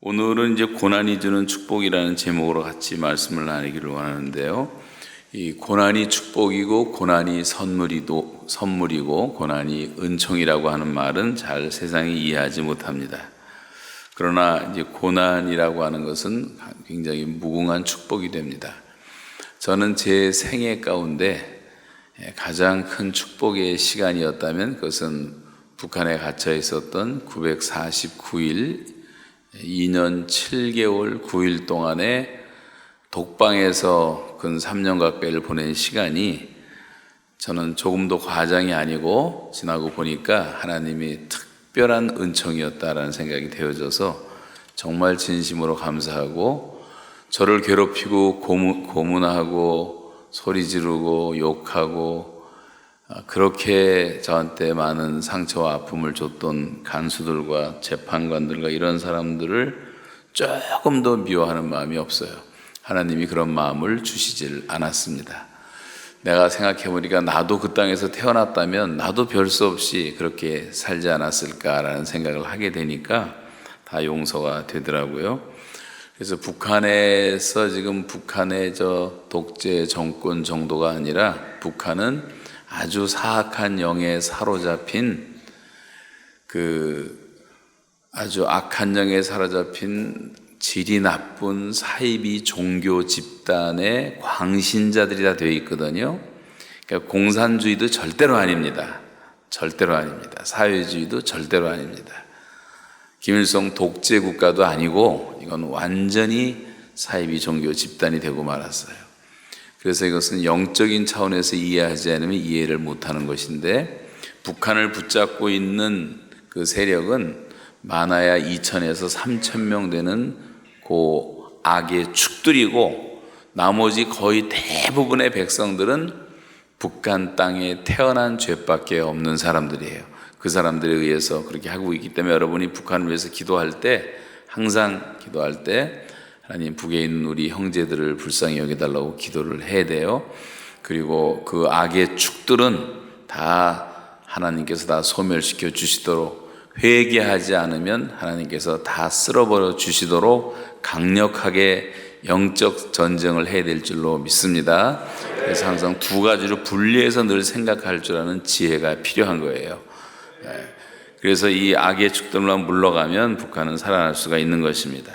오늘은 이제 고난이 주는 축복이라는 제목으로 같이 말씀을 나누기를 원하는데요. 이 고난이 축복이고 고난이 선물이고 고난이 은총이라고 하는 말은 잘 세상이 이해하지 못합니다. 그러나 이제 고난이라고 하는 것은 굉장히 무궁한 축복이 됩니다. 저는 제 생애 가운데 가장 큰 축복의 시간이었다면 그것은 북한에 갇혀 있었던 949일 2년 7개월 9일 동안에 독방에서 근 3년 가까이를 보낸 시간이 저는 조금도 과장이 아니고 지나고 보니까 하나님이 특별한 은총이었다라는 생각이 되어져서 정말 진심으로 감사하고, 저를 괴롭히고 고문하고 소리 지르고 욕하고 그렇게 저한테 많은 상처와 아픔을 줬던 간수들과 재판관들과 이런 사람들을 조금도 미워하는 마음이 없어요. 하나님이 그런 마음을 주시질 않았습니다. 내가 생각해보니까 나도 그 땅에서 태어났다면 나도 별 수 없이 그렇게 살지 않았을까라는 생각을 하게 되니까 다 용서가 되더라고요. 그래서 북한에서 지금 북한의 독재 정권 정도가 아니라 북한은 아주 사악한 영에 사로잡힌 아주 악한 영에 사로잡힌 질이 나쁜 사이비 종교 집단의 광신자들이 다 되어 있거든요. 그러니까 공산주의도 절대로 아닙니다. 절대로 아닙니다. 사회주의도 절대로 아닙니다. 김일성 독재 국가도 아니고 이건 완전히 사이비 종교 집단이 되고 말았어요. 그래서 이것은 영적인 차원에서 이해하지 않으면 이해를 못하는 것인데, 북한을 붙잡고 있는 그 세력은 많아야 2,000에서 3,000명 되는 그 악의 축들이고, 나머지 거의 대부분의 백성들은 북한 땅에 태어난 죄밖에 없는 사람들이에요. 그 사람들에 의해서 그렇게 하고 있기 때문에 여러분이 북한을 위해서 기도할 때, 항상 기도할 때 하나님 북에 있는 우리 형제들을 불쌍히 여겨달라고 기도를 해야 돼요. 그리고 그 악의 축들은 다 하나님께서 다 소멸시켜 주시도록, 회개하지 않으면 하나님께서 다 쓸어버려 주시도록 강력하게 영적 전쟁을 해야 될 줄로 믿습니다. 그래서 항상 두 가지로 분리해서 늘 생각할 줄 아는 지혜가 필요한 거예요. 그래서 이 악의 축들만 물러가면 북한은 살아날 수가 있는 것입니다.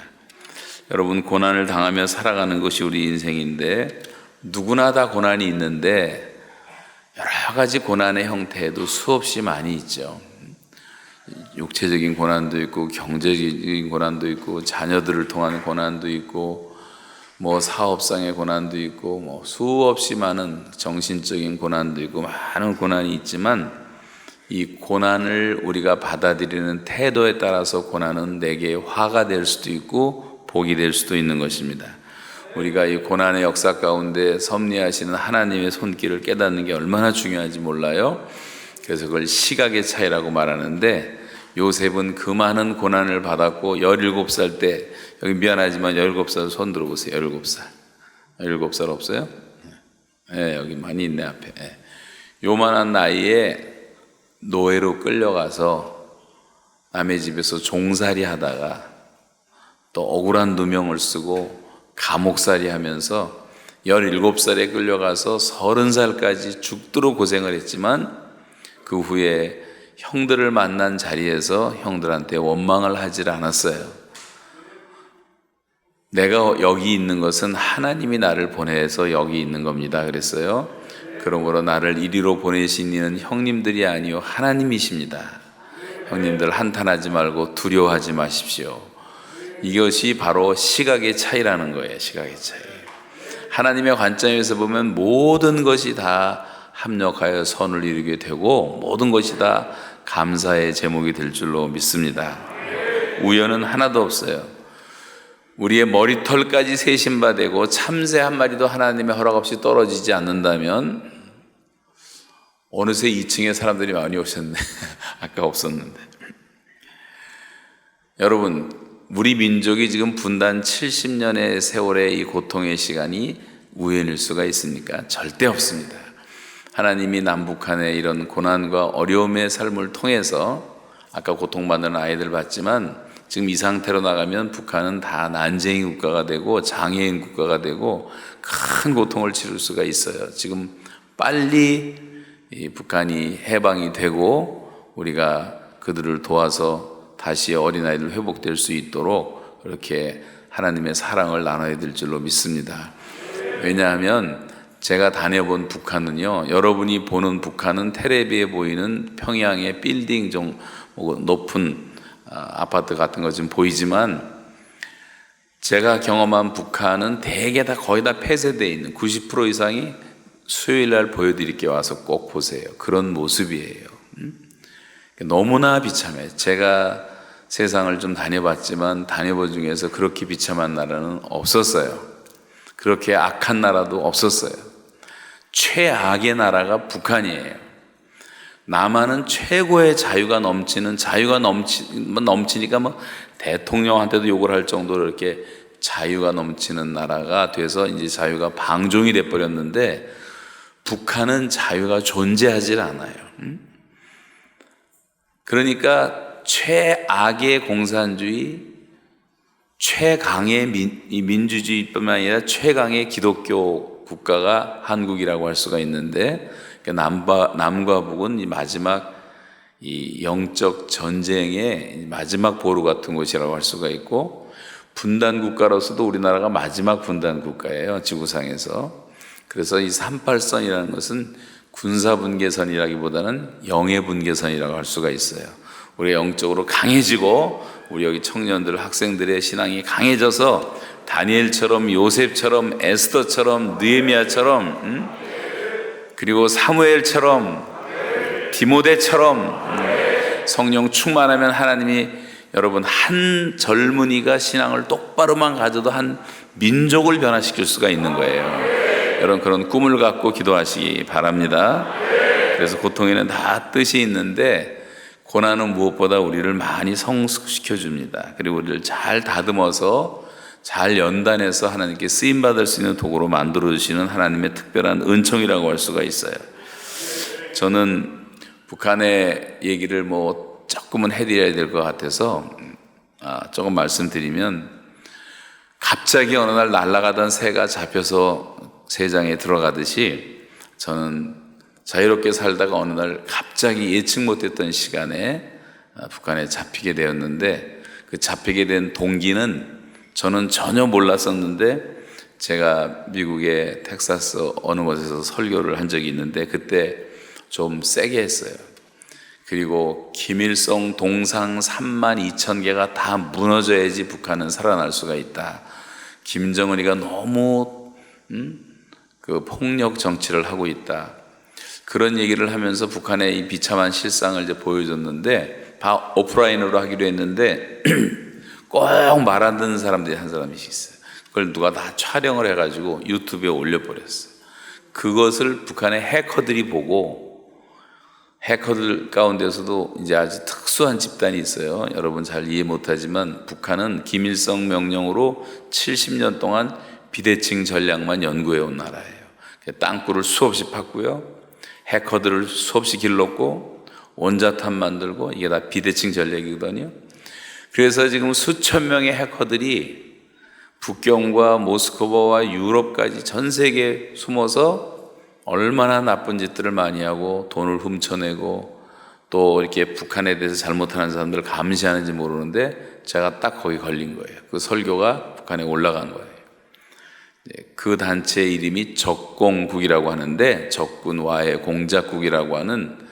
여러분, 고난을 당하며 살아가는 것이 우리 인생인데, 누구나 다 고난이 있는데 여러 가지 고난의 형태도 수없이 많이 있죠. 육체적인 고난도 있고, 경제적인 고난도 있고, 자녀들을 통한 고난도 있고, 사업상의 고난도 있고, 수없이 많은 정신적인 고난도 있고, 많은 고난이 있지만, 이 고난을 우리가 받아들이는 태도에 따라서 고난은 내게 화가 될 수도 있고 복이 될 수도 있는 것입니다. 우리가 이 고난의 역사 가운데 섭리하시는 하나님의 손길을 깨닫는 게 얼마나 중요한지 몰라요. 그래서 그걸 시각의 차이라고 말하는데, 요셉은 그 많은 고난을 받았고 17살 때, 여기 미안하지만 17살 손 들어보세요. 17살 17살 없어요? 네, 여기 많이 있네 앞에. 네. 요만한 나이에 노예로 끌려가서 남의 집에서 종살이 하다가 또 억울한 누명을 쓰고 감옥살이 하면서 17살에 끌려가서 30살까지 죽도록 고생을 했지만, 그 후에 형들을 만난 자리에서 형들한테 원망을 하질 않았어요. 내가 여기 있는 것은 하나님이 나를 보내서 여기 있는 겁니다 그랬어요. 그러므로 나를 이리로 보내신 이는 형님들이 아니요 하나님이십니다. 형님들 한탄하지 말고 두려워하지 마십시오. 이것이 바로 시각의 차이라는 거예요. 시각의 차이. 하나님의 관점에서 보면 모든 것이 다 합력하여 선을 이루게 되고, 모든 것이 다 감사의 제목이 될 줄로 믿습니다. 우연은 하나도 없어요. 우리의 머리털까지 세신바되고 참새 한 마리도 하나님의 허락 없이 떨어지지 않는다면, 어느새 2층에 사람들이 많이 오셨네. 아까 없었는데. 여러분, 우리 민족이 지금 분단 70년의 세월의 이 고통의 시간이 우연일 수가 있습니까? 절대 없습니다. 하나님이 남북한의 이런 고난과 어려움의 삶을 통해서, 아까 고통받는 아이들 봤지만 지금 이 상태로 나가면 북한은 다 난쟁이 국가가 되고 장애인 국가가 되고 큰 고통을 치를 수가 있어요. 지금 빨리 이 북한이 해방이 되고 우리가 그들을 도와서 다시 어린아이들 회복될 수 있도록 그렇게 하나님의 사랑을 나눠야 될 줄로 믿습니다. 왜냐하면 제가 다녀본 북한은요, 여러분이 보는 북한은 텔레비에 보이는 평양의 빌딩 좀 높은 아파트 같은 거 지금 보이지만, 제가 경험한 북한은 대개 다 거의 다 폐쇄되어 있는 90% 이상이 수요일 날 보여드릴게요. 와서 꼭 보세요. 그런 모습이에요. 너무나 비참해. 제가 세상을 좀 다녀봤지만 다녀본 중에서 그렇게 비참한 나라는 없었어요. 그렇게 악한 나라도 없었어요. 최악의 나라가 북한이에요. 남한은 최고의 자유가 넘치니까 뭐 대통령한테도 욕을 할 정도로 이렇게 자유가 넘치는 나라가 돼서 이제 자유가 방종이 돼버렸는데, 북한은 자유가 존재하질 않아요. 그러니까 최악의 공산주의, 최강의 민주주의뿐만 아니라 최강의 기독교 국가가 한국이라고 할 수가 있는데, 남과 북은 이 마지막 이 영적 전쟁의 마지막 보루 같은 곳이라고 할 수가 있고, 분단 국가로서도 우리나라가 마지막 분단 국가예요, 지구상에서. 그래서 이 38선이라는 것은 군사 분계선이라기보다는 영의 분계선이라고 할 수가 있어요. 우리가 영적으로 강해지고 우리 여기 청년들, 학생들의 신앙이 강해져서 다니엘처럼, 요셉처럼, 에스더처럼, 느헤미야처럼, 그리고 사무엘처럼, 디모데처럼 성령 충만하면 하나님이 여러분 한 젊은이가 신앙을 똑바로만 가져도 한 민족을 변화시킬 수가 있는 거예요. 여러분 그런 꿈을 갖고 기도하시기 바랍니다. 그래서 고통에는 다 뜻이 있는데, 고난은 무엇보다 우리를 많이 성숙시켜 줍니다. 그리고 우리를 잘 다듬어서 잘 연단해서 하나님께 쓰임받을 수 있는 도구로 만들어 주시는 하나님의 특별한 은총이라고 할 수가 있어요. 저는 북한의 얘기를 뭐 조금은 해드려야 될 것 같아서 조금 말씀드리면, 갑자기 어느 날 날아가던 새가 잡혀서 새장에 들어가듯이 저는 자유롭게 살다가 어느 날 갑자기 예측 못했던 시간에 북한에 잡히게 되었는데, 그 잡히게 된 동기는 저는 전혀 몰랐었는데, 제가 미국의 텍사스 어느 곳에서 설교를 한 적이 있는데 그때 좀 세게 했어요. 그리고 김일성 동상 32,000개가 다 무너져야지 북한은 살아날 수가 있다. 김정은이가 너무 그 폭력 정치를 하고 있다. 그런 얘기를 하면서 북한의 이 비참한 실상을 이제 보여줬는데, 오프라인으로 하기로 했는데 꼭 말 안 듣는 사람들이 한 사람씩 있어요. 그걸 누가 다 촬영을 해가지고 유튜브에 올려버렸어요. 그것을 북한의 해커들이 보고, 해커들 가운데서도 이제 아주 특수한 집단이 있어요. 여러분 잘 이해 못하지만 북한은 김일성 명령으로 70년 동안 비대칭 전략만 연구해 온 나라예요. 땅굴을 수없이 팠고요, 해커들을 수없이 길렀고, 원자탄 만들고, 이게 다 비대칭 전략이거든요. 그래서 지금 수천 명의 해커들이 북경과 모스크바와 유럽까지 전 세계에 숨어서 얼마나 나쁜 짓들을 많이 하고 돈을 훔쳐내고 또 이렇게 북한에 대해서 잘못하는 사람들을 감시하는지 모르는데, 제가 딱 거기 걸린 거예요. 그 설교가 북한에 올라간 거예요. 그 단체 이름이 적공국이라고 하는데, 적군와의 공작국이라고 하는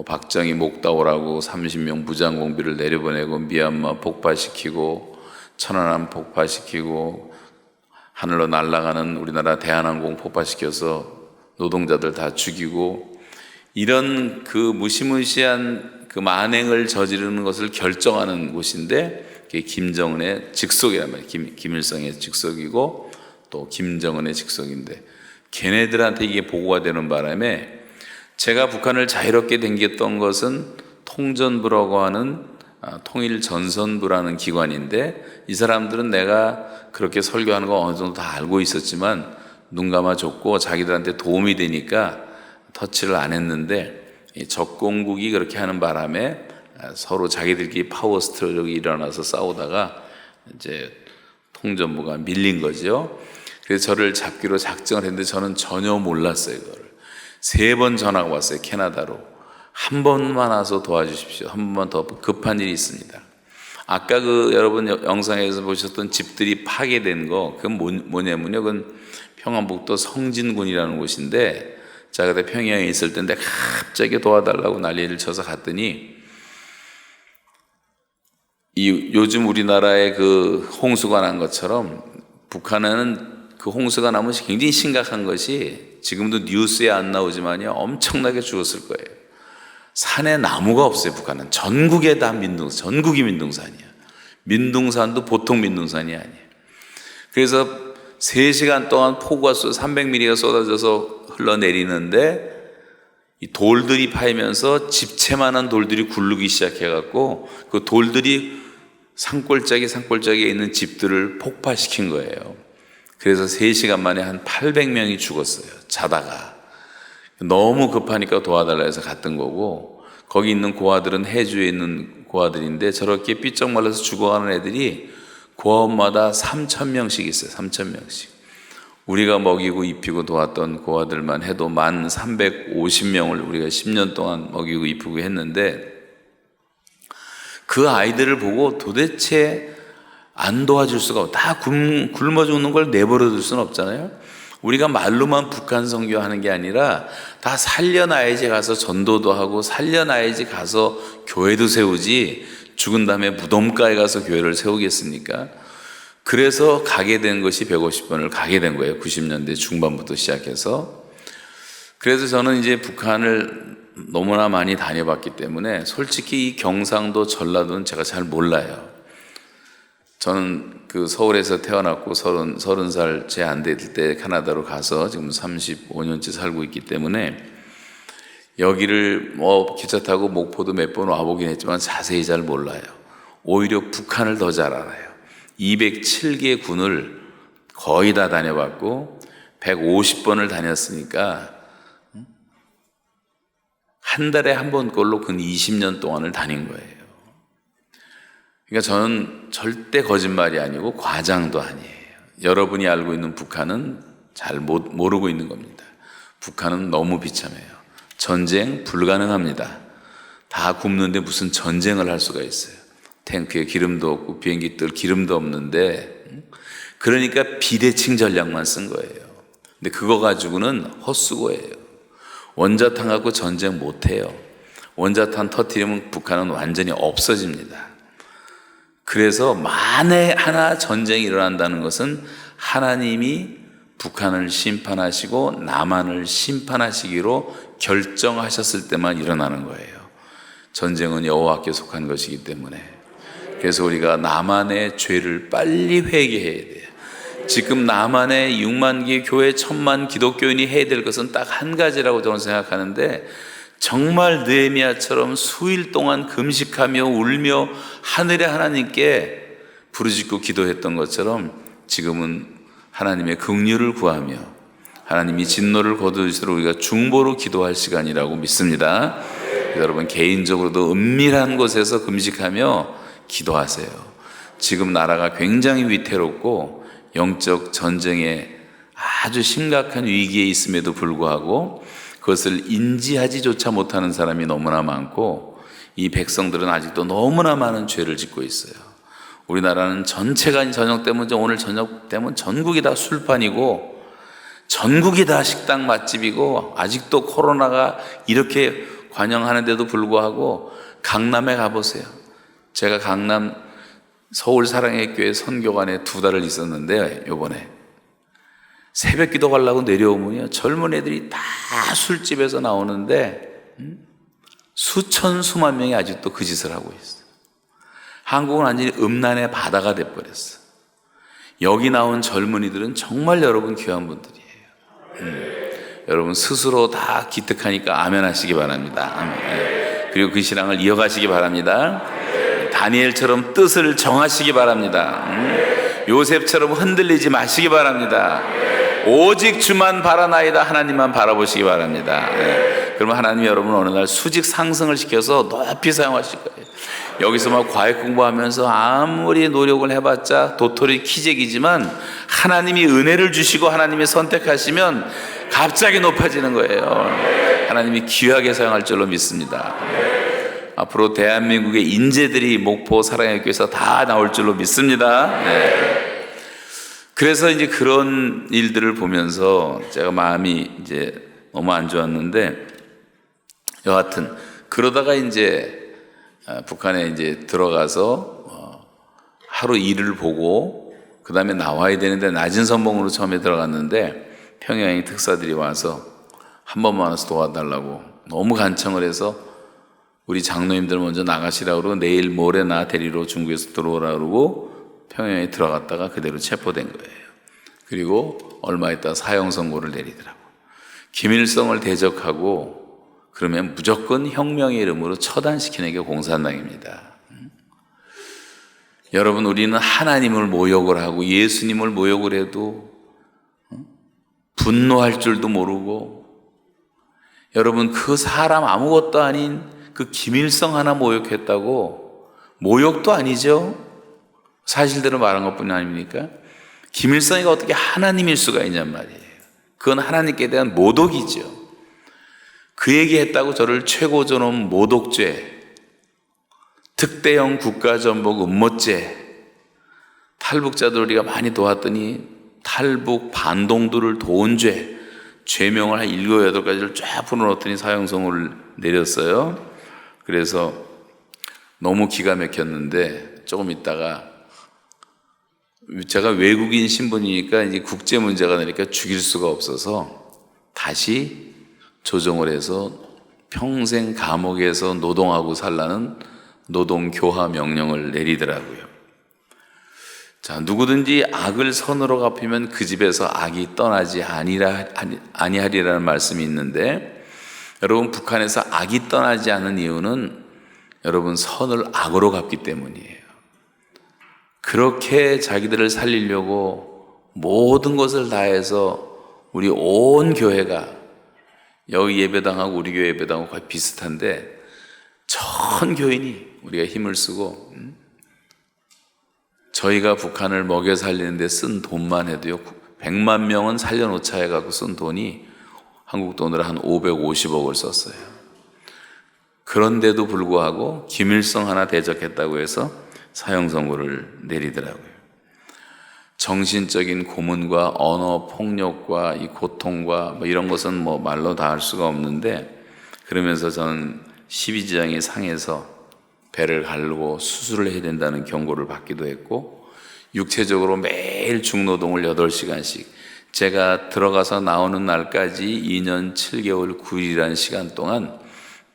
박정희 목다오라고 30명 무장공비를 내려보내고 미얀마 폭파시키고 천안함 폭파시키고 하늘로 날아가는 우리나라 대한항공 폭파시켜서 노동자들 다 죽이고, 이런 그 무시무시한 그 만행을 저지르는 것을 결정하는 곳인데, 그게 김정은의 직속이란 말이에요. 김일성의 직속이고 또 김정은의 직속인데, 걔네들한테 이게 보고가 되는 바람에 제가 북한을 자유롭게 댕겼던 것은 통전부라고 하는 통일전선부라는 기관인데, 이 사람들은 내가 그렇게 설교하는 거 어느 정도 다 알고 있었지만 눈 감아줬고 자기들한테 도움이 되니까 터치를 안 했는데, 이 적공국이 그렇게 하는 바람에 서로 자기들끼리 파워 스트로크가 일어나서 싸우다가 이제 통전부가 밀린 거죠. 그래서 저를 잡기로 작정을 했는데 저는 전혀 몰랐어요. 그거를 3번 전화가 왔어요. 캐나다로. 한 번만 와서 도와주십시오. 한 번만 더 급한 일이 있습니다. 아까 그 여러분 영상에서 보셨던 집들이 파괴된 거, 그건 뭐냐면요. 그건 평안북도 성진군이라는 곳인데, 제가 그때 평양에 있을 때인데 갑자기 도와달라고 난리를 쳐서 갔더니, 요즘 우리나라에 그 홍수가 난 것처럼 북한은 그 홍수가 나면 굉장히 심각한 것이, 지금도 뉴스에 안 나오지만요, 엄청나게 죽었을 거예요. 산에 나무가 없어요. 북한은 전국에 다 전국이 민둥산이야. 민둥산도 보통 민둥산이 아니에요. 그래서 3시간 동안 폭우가 300mm가 쏟아져서 흘러내리는데, 이 돌들이 파이면서 집채만한 돌들이 굴르기 시작해갖고 그 돌들이 산골짜기에 있는 집들을 폭파시킨 거예요. 그래서 3시간 만에 한 800명이 죽었어요. 자다가. 너무 급하니까 도와달라 해서 갔던 거고, 거기 있는 고아들은 해주에 있는 고아들인데 저렇게 삐쩍 말라서 죽어가는 애들이 고아원마다 3,000명씩 있어요. 3,000명씩. 우리가 먹이고 입히고 도왔던 고아들만 해도 1,350명을 우리가 10년 동안 먹이고 입히고 했는데, 그 아이들을 보고 도대체 안 도와줄 수가 없고, 다 굶어 죽는 걸 내버려 둘 수는 없잖아요. 우리가 말로만 북한 선교하는 게 아니라 다 살려놔야지 가서 전도도 하고, 살려놔야지 가서 교회도 세우지, 죽은 다음에 무덤가에 가서 교회를 세우겠습니까? 그래서 가게 된 것이 150번을 가게 된 거예요. 90년대 중반부터 시작해서. 그래서 저는 이제 북한을 너무나 많이 다녀봤기 때문에 솔직히 이 경상도, 전라도는 제가 잘 몰라요. 저는 그 서울에서 태어났고 30살 채 안 됐을 때 캐나다로 가서 지금 35년째 살고 있기 때문에 여기를 기차 타고 목포도 몇 번 와보긴 했지만 자세히 잘 몰라요. 오히려 북한을 더 잘 알아요. 207개 군을 거의 다 다녀봤고 150번을 다녔으니까 한 달에 한 번꼴로 근 20년 동안을 다닌 거예요. 그러니까 저는 절대 거짓말이 아니고 과장도 아니에요. 여러분이 알고 있는 북한은 잘 모르고 있는 겁니다. 북한은 너무 비참해요. 전쟁 불가능합니다. 다 굶는데 무슨 전쟁을 할 수가 있어요. 탱크에 기름도 없고 비행기 뜰 기름도 없는데, 그러니까 비대칭 전략만 쓴 거예요. 근데 그거 가지고는 헛수고예요. 원자탄 갖고 전쟁 못해요. 원자탄 터뜨리면 북한은 완전히 없어집니다. 그래서 만에 하나 전쟁이 일어난다는 것은 하나님이 북한을 심판하시고 남한을 심판하시기로 결정하셨을 때만 일어나는 거예요. 전쟁은 여호와께 속한 것이기 때문에. 그래서 우리가 남한의 죄를 빨리 회개해야 돼요. 지금 남한의 6만 개 교회 1,000만 기독교인이 해야 될 것은 딱 한 가지라고 저는 생각하는데, 정말 느헤미야처럼 수일 동안 금식하며 울며 하늘의 하나님께 부르짖고 기도했던 것처럼 지금은 하나님의 긍휼을 구하며 하나님이 진노를 거두시도록 우리가 중보로 기도할 시간이라고 믿습니다. 여러분 개인적으로도 은밀한 곳에서 금식하며 기도하세요. 지금 나라가 굉장히 위태롭고 영적 전쟁에 아주 심각한 위기에 있음에도 불구하고 그것을 인지하지조차 못하는 사람이 너무나 많고, 이 백성들은 아직도 너무나 많은 죄를 짓고 있어요. 우리나라는 전체가 저녁 때면, 오늘 저녁 때면 전국이 다 술판이고 전국이 다 식당 맛집이고, 아직도 코로나가 이렇게 관영하는데도 불구하고 강남에 가보세요. 제가 강남 서울 사랑의 교회 선교관에 2달을 있었는데, 요번에 새벽 기도 가려고 내려오면요, 젊은 애들이 다 술집에서 나오는데 수천 수만 명이 아직도 그 짓을 하고 있어요. 한국은 완전히 음란의 바다가 돼버렸어. 여기 나온 젊은이들은 정말 여러분 귀한 분들이에요. 여러분 스스로 다 기특하니까 아멘 하시기 바랍니다. 아멘. 그리고 그 신앙을 이어가시기 바랍니다. 다니엘처럼 뜻을 정하시기 바랍니다. 요셉처럼 흔들리지 마시기 바랍니다. 오직 주만 바라나이다. 하나님만 바라보시기 바랍니다. 그러면 하나님이 여러분 어느 날 수직 상승을 시켜서 높이 사용하실 거예요. 여기서 막 과외 공부하면서 아무리 노력을 해봤자 도토리 키재기지만 하나님이 은혜를 주시고 하나님이 선택하시면 갑자기 높아지는 거예요. 하나님이 귀하게 사용할 줄로 믿습니다. 앞으로 대한민국의 인재들이 목포 사랑의 교회에서 다 나올 줄로 믿습니다. 네. 그래서 이제 그런 일들을 보면서 제가 마음이 이제 너무 안 좋았는데, 여하튼 그러다가 이제 북한에 이제 들어가서 하루 일을 보고 그 다음에 나와야 되는데 낮은 선봉으로 처음에 들어갔는데 평양의 특사들이 와서 한 번만 와서 도와달라고 너무 간청을 해서 우리 장로님들 먼저 나가시라고 그러고 내일 모레 나 데리러 중국에서 들어오라 그러고 평양에 들어갔다가 그대로 체포된 거예요. 그리고 얼마 있다 사형 선고를 내리더라고. 김일성을 대적하고 그러면 무조건 혁명의 이름으로 처단시키는 게 공산당입니다. 여러분, 우리는 하나님을 모욕을 하고 예수님을 모욕을 해도 분노할 줄도 모르고, 여러분 그 사람 아무것도 아닌 그 김일성 하나 모욕했다고, 모욕도 아니죠. 사실대로 말한 것뿐이 아닙니까? 김일성이가 어떻게 하나님일 수가 있냔 말이에요. 그건 하나님께 대한 모독이죠. 그 얘기했다고 저를 최고존엄 모독죄, 특대형 국가전복 음모죄, 탈북자들 우리가 많이 도왔더니 탈북 반동들을 도운 죄, 죄명을 한 7, 8가지를 쫙 풀어놓더니 사형선고를 내렸어요. 그래서 너무 기가 막혔는데 조금 있다가 제가 외국인 신분이니까 이제 국제 문제가 되니까 죽일 수가 없어서 다시 조정을 해서 평생 감옥에서 노동하고 살라는 노동교화 명령을 내리더라고요. 자, 누구든지 악을 선으로 갚으면 그 집에서 악이 떠나지 아니하리라는 말씀이 있는데, 여러분 북한에서 악이 떠나지 않는 이유는 여러분 선을 악으로 갚기 때문이에요. 그렇게 자기들을 살리려고 모든 것을 다해서 우리 온 교회가, 여기 예배당하고 우리 교회 예배당하고 거의 비슷한데 전 교인이 우리가 힘을 쓰고, 저희가 북한을 먹여 살리는 데 쓴 돈만 해도요 100만 명은 살려놓자 해갖고 쓴 돈이 한국 돈으로 한 550억을 썼어요. 그런데도 불구하고 김일성 하나 대적했다고 해서 사형 선고를 내리더라고요. 정신적인 고문과 언어 폭력과 이 고통과 뭐 이런 것은 뭐 말로 다 할 수가 없는데, 그러면서 저는 12지장이 상해서 배를 가르고 수술을 해야 된다는 경고를 받기도 했고, 육체적으로 매일 중노동을 8시간씩, 제가 들어가서 나오는 날까지 2년 7개월 9일이라는 시간 동안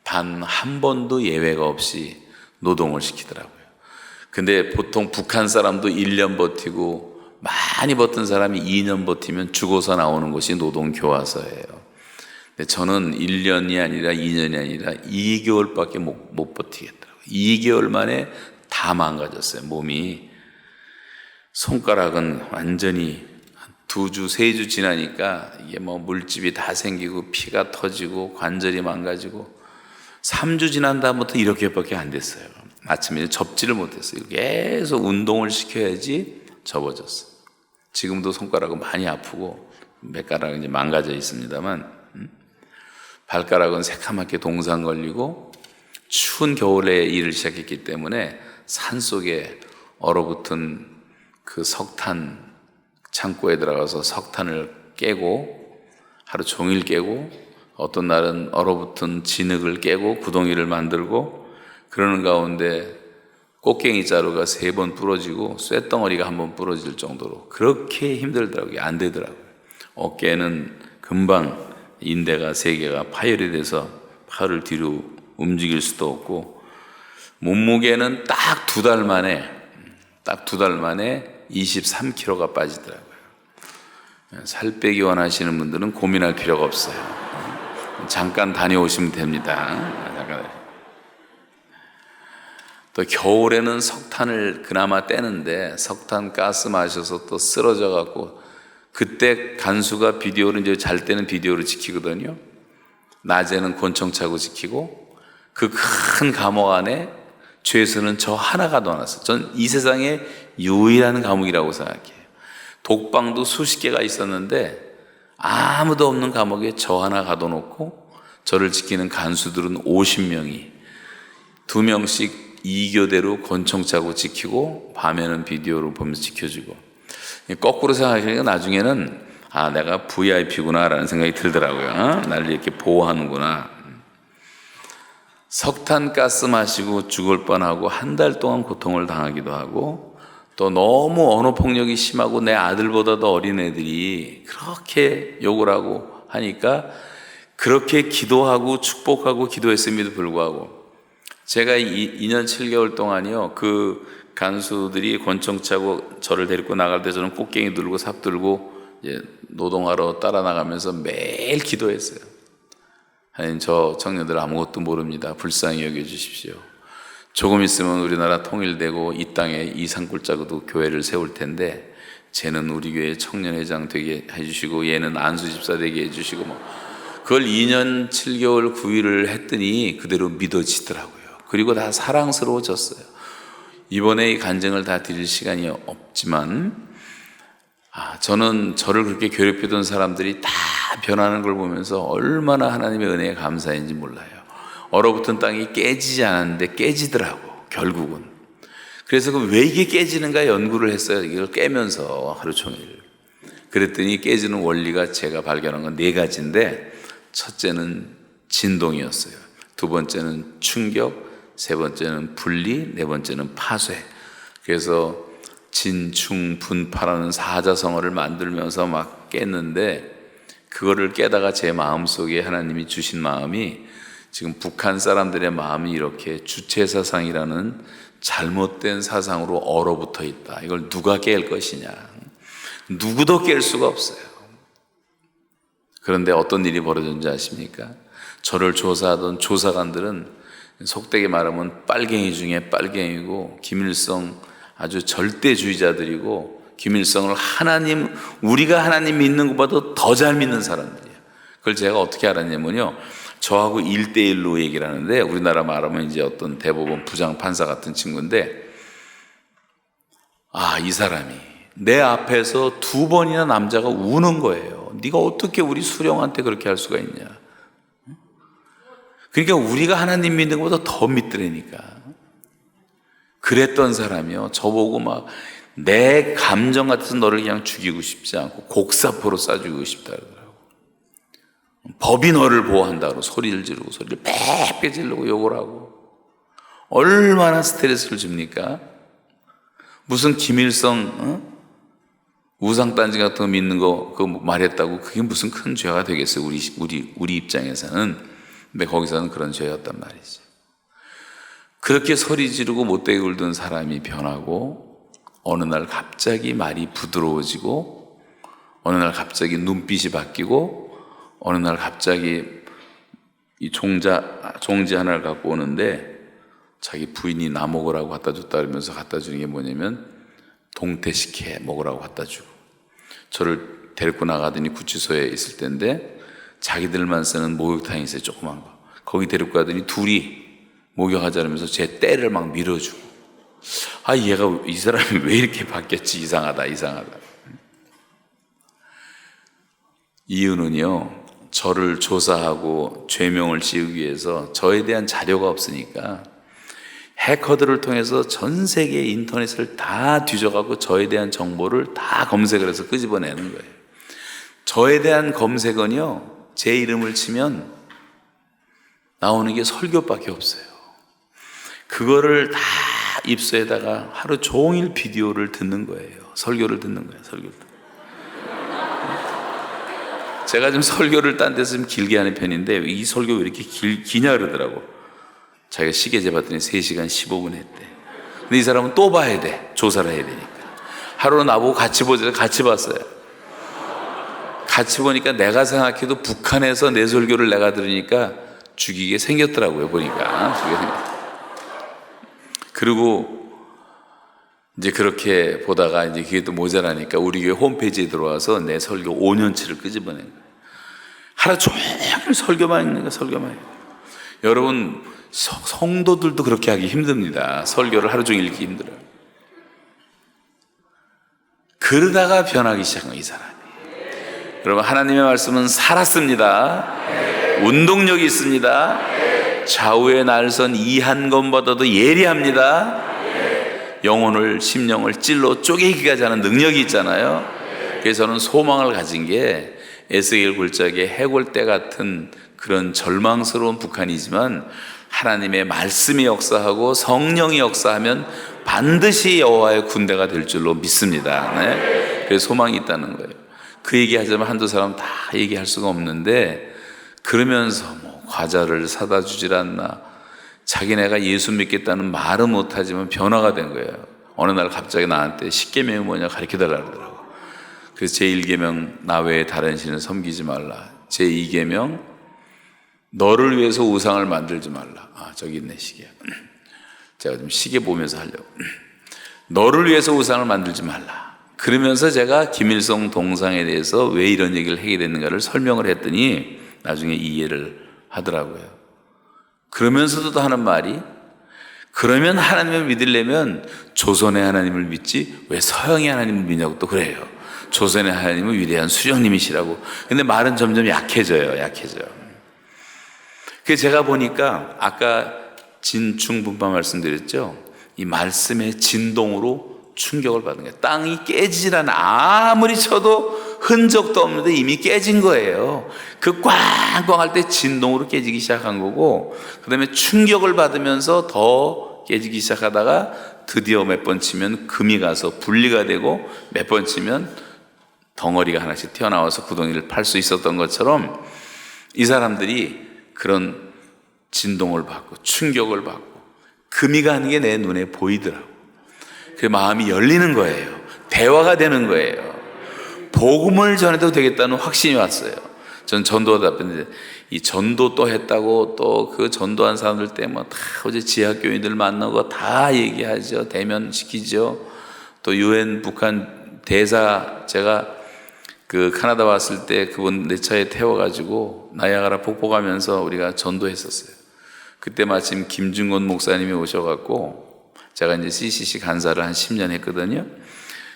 단 한 번도 예외가 없이 노동을 시키더라고요. 근데 보통 북한 사람도 1년 버티고 많이 버틴 사람이 2년 버티면 죽어서 나오는 것이 노동교화서예요. 근데 저는 1년이 아니라 2년이 아니라 2개월밖에 못 버티겠더라고요. 2개월 만에 다 망가졌어요. 몸이. 손가락은 완전히 2주, 3주 지나니까 이게 뭐 물집이 다 생기고 피가 터지고 관절이 망가지고, 3주 지난 다음부터 이렇게밖에 안 됐어요. 아침에 접지를 못했어요. 계속 운동을 시켜야지 접어졌어요. 지금도 손가락은 많이 아프고 몇가락은 이제 망가져 있습니다만, 발가락은 새카맣게 동상 걸리고, 추운 겨울에 일을 시작했기 때문에 산속에 얼어붙은 그 석탄 창고에 들어가서 석탄을 깨고 하루 종일 깨고, 어떤 날은 얼어붙은 진흙을 깨고 구덩이를 만들고, 그러는 가운데 꽃갱이 자루가 3번 부러지고 쇳덩어리가 1번 부러질 정도로 그렇게 힘들더라고요. 안 되더라고요. 어깨는 금방 인대가 3개가 파열이 돼서 팔을 뒤로 움직일 수도 없고, 몸무게는 딱 2달 만에 23kg가 빠지더라고요. 살 빼기 원하시는 분들은 고민할 필요가 없어요. 잠깐 다녀오시면 됩니다. 또 겨울에는 석탄을 그나마 떼는데 석탄 가스 마셔서 또 쓰러져 갖고, 그때 간수가 비디오를 이제 잘 때는 비디오를 지키거든요. 낮에는 권총 차고 지키고, 그 큰 감옥 안에 죄에서는 저 하나 가둬놨어요. 전 이 세상에 유일한 감옥이라고 생각해요. 독방도 수십 개가 있었는데 아무도 없는 감옥에 저 하나 가둬놓고 저를 지키는 간수들은 50명이 2명씩 2교대로 권총 차고 지키고 밤에는 비디오를 보면서 지켜주고. 거꾸로 생각하니까 나중에는 내가 VIP구나 라는 생각이 들더라고요. 나를 이렇게 보호하는구나. 석탄가스 마시고 죽을 뻔하고 한 달 동안 고통을 당하기도 하고, 또 너무 언어폭력이 심하고 내 아들보다도 어린 애들이 그렇게 욕을 하고 하니까 그렇게 기도하고 축복하고 기도했음에도 불구하고 제가 2년 7개월 동안이요, 그 간수들이 권총 차고 저를 데리고 나갈 때 저는 꽃갱이 들고 삽 들고 이제 노동하러 따라 나가면서 매일 기도했어요. 하나님, 저 청년들 아무것도 모릅니다. 불쌍히 여겨주십시오. 조금 있으면 우리나라 통일되고 이 땅에 이 산골짜기도 교회를 세울 텐데 쟤는 우리 교회 청년회장 되게 해주시고 얘는 안수집사 되게 해주시고 그걸 2년 7개월 9일을 했더니 그대로 믿어지더라고요. 그리고 다 사랑스러워졌어요. 이번에 이 간증을 다 드릴 시간이 없지만 저는 저를 그렇게 괴롭히던 사람들이 다 변하는 걸 보면서 얼마나 하나님의 은혜에 감사한지 몰라요. 얼어붙은 땅이 깨지지 않았는데 깨지더라고, 결국은. 그래서 왜 이게 깨지는가 연구를 했어요. 이걸 깨면서 하루 종일. 그랬더니 깨지는 원리가 제가 발견한 건 4가지인데, 첫째는 진동이었어요. 두 번째는 충격, 세 번째는 분리, 네 번째는 파쇄. 그래서 진충분파라는 사자성어를 만들면서 막 깼는데, 그거를 깨다가 제 마음속에 하나님이 주신 마음이 지금 북한 사람들의 마음이 이렇게 주체사상이라는 잘못된 사상으로 얼어붙어 있다. 이걸 누가 깰 것이냐. 누구도 깰 수가 없어요. 그런데 어떤 일이 벌어졌는지 아십니까? 저를 조사하던 조사관들은 속되게 말하면 빨갱이 중에 빨갱이고, 김일성 아주 절대주의자들이고, 김일성을 우리가 하나님 믿는 것보다 더 잘 믿는 사람들이에요. 그걸 제가 어떻게 알았냐면요, 저하고 1대1로 얘기를 하는데, 우리나라 말하면 이제 어떤 대법원 부장판사 같은 친구인데, 이 사람이 내 앞에서 2번이나 남자가 우는 거예요. 네가 어떻게 우리 수령한테 그렇게 할 수가 있냐. 그러니까 우리가 하나님 믿는 것보다 더 믿더라니까. 그랬던 사람이요, 저보고 막 내 감정 같아서 너를 그냥 죽이고 싶지 않고 곡사포로 쏴 죽이고 싶다 그러더라고. 법이 너를 보호한다 그러고 소리를 지르고 소리를 빽빽 지르고 욕을 하고. 얼마나 스트레스를 줍니까? 무슨 김일성 우상단지 같은 거 믿는 거 그거 말했다고 그게 무슨 큰 죄가 되겠어요? 우리 입장에서는. 근데 거기서는 그런 죄였단 말이지. 그렇게 소리 지르고 못되게 굴던 사람이 변하고, 어느 날 갑자기 말이 부드러워지고, 어느 날 갑자기 눈빛이 바뀌고, 어느 날 갑자기 이 종지 하나를 갖고 오는데 자기 부인이 나 먹으라고 갖다 줬다 그러면서 갖다 주는 게 뭐냐면 동태식혜 먹으라고 갖다 주고, 저를 데리고 나가더니 구치소에 있을 때인데 자기들만 쓰는 목욕탕이 있어요, 조그만 거. 거기 데리고 가더니 둘이 목욕하자면서 제 떼를 막 밀어주고. 이 사람이 왜 이렇게 바뀌었지? 이상하다. 이유는요, 저를 조사하고 죄명을 지우기 위해서 저에 대한 자료가 없으니까 해커들을 통해서 전 세계 인터넷을 다 뒤져가고 저에 대한 정보를 다 검색을 해서 끄집어내는 거예요. 저에 대한 검색은요, 제 이름을 치면 나오는 게 설교밖에 없어요. 그거를 다 입수에다가 하루 종일 비디오를 듣는 거예요. 설교를 듣는 거예요. 제가 지금 설교를 딴 데서 좀 길게 하는 편인데 이 설교 왜 이렇게 기냐 그러더라고. 자기가 시계 재봤더니 3시간 15분 했대. 근데 이 사람은 또 봐야 돼. 조사를 해야 되니까. 하루는 나보고 같이 보자. 같이 봤어요. 같이 보니까 내가 생각해도 북한에서 내 설교를 내가 들으니까 죽이게 생겼더라고요. 보니까. 그리고 이제 그렇게 보다가 이제 그게 또 모자라니까 우리 교회 홈페이지에 들어와서 내 설교 5년치를 끄집어낸 거예요. 하루 종일 설교만 있는 거예요. 설교만. 여러분, 성도들도 그렇게 하기 힘듭니다. 설교를 하루 종일 읽기 힘들어요. 그러다가 변하기 시작한 거예요, 이 사람이. 여러분, 하나님의 말씀은 살았습니다. 운동력이 있습니다. 좌우의 날선 이 한 건보다도 예리합니다. 영혼을, 심령을 찔러 쪼개기까지 하는 능력이 있잖아요. 그래서 저는 소망을 가진 게 에스겔 굴작의 해골대 같은 그런 절망스러운 북한이지만 하나님의 말씀이 역사하고 성령이 역사하면 반드시 여호와의 군대가 될 줄로 믿습니다. 네? 그래서 소망이 있다는 거예요. 그 얘기하자면 한두 사람 다 얘기할 수가 없는데, 그러면서 뭐 과자를 사다 주질 않나, 자기네가 예수 믿겠다는 말은 못하지만 변화가 된 거예요. 어느 날 갑자기 나한테 십계명이 뭐냐 가르쳐달라 그러더라고. 그래서 제1계명 나 외에 다른 신을 섬기지 말라. 제2계명 너를 위해서 우상을 만들지 말라. 저기 있네, 시계. 제가 좀 시계 보면서 하려고. 너를 위해서 우상을 만들지 말라. 그러면서 제가 김일성 동상에 대해서 왜 이런 얘기를 하게 됐는가를 설명을 했더니 나중에 이해를 하더라고요. 그러면서도 하는 말이, 그러면 하나님을 믿으려면 조선의 하나님을 믿지 왜 서양의 하나님을 믿냐고 또 그래요. 조선의 하나님은 위대한 수령님이시라고. 근데 말은 점점 약해져요. 그래서 제가 보니까 아까 진충분파 말씀드렸죠. 이 말씀의 진동으로 충격을 받은 거예요. 땅이 깨지질 않아. 아무리 쳐도 흔적도 없는데 이미 깨진 거예요. 그 꽝꽝할 때 진동으로 깨지기 시작한 거고, 그 다음에 충격을 받으면서 더 깨지기 시작하다가 드디어 몇 번 치면 금이 가서 분리가 되고, 몇 번 치면 덩어리가 하나씩 튀어나와서 구덩이를 팔 수 있었던 것처럼 이 사람들이 그런 진동을 받고 충격을 받고 금이 가는 게 내 눈에 보이더라고. 그 마음이 열리는 거예요. 대화가 되는 거예요. 복음을 전해도 되겠다는 확신이 왔어요. 전 전도하다 보는데 이 전도 또 했다고 또 그 전도한 사람들 때문에 다 어제 지하교인들 만나고 다 얘기하죠. 대면시키죠. 또 유엔 북한 대사, 제가 그 카나다 왔을 때 그분 내 차에 태워가지고 나야가라 폭포 가면서 우리가 전도했었어요. 그때 마침 김중곤 목사님이 오셔갖고, 제가 이제 CCC 간사를 한 10년 했거든요.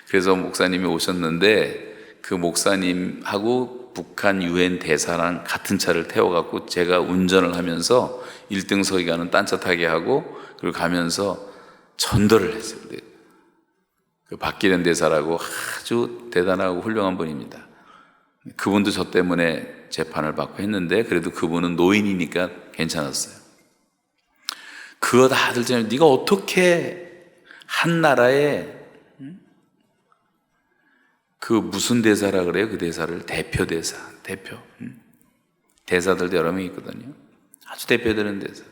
그래서 목사님이 오셨는데 그 목사님하고 북한 유엔 대사랑 같은 차를 태워갖고 제가 운전을 하면서 1등석에 가는 딴차 타게 하고, 그리고 가면서 전도를 했어요. 그 박기련 대사라고 아주 대단하고 훌륭한 분입니다. 그분도 저 때문에 재판을 받고 했는데 그래도 그분은 노인이니까 괜찮았어요. 그거 다 들잖아요. 네가 어떻게 한 나라에 그 무슨 대사라 그래요? 그 대사를 대표 대사들도 여러 명 있거든요. 아주 대표되는 대사.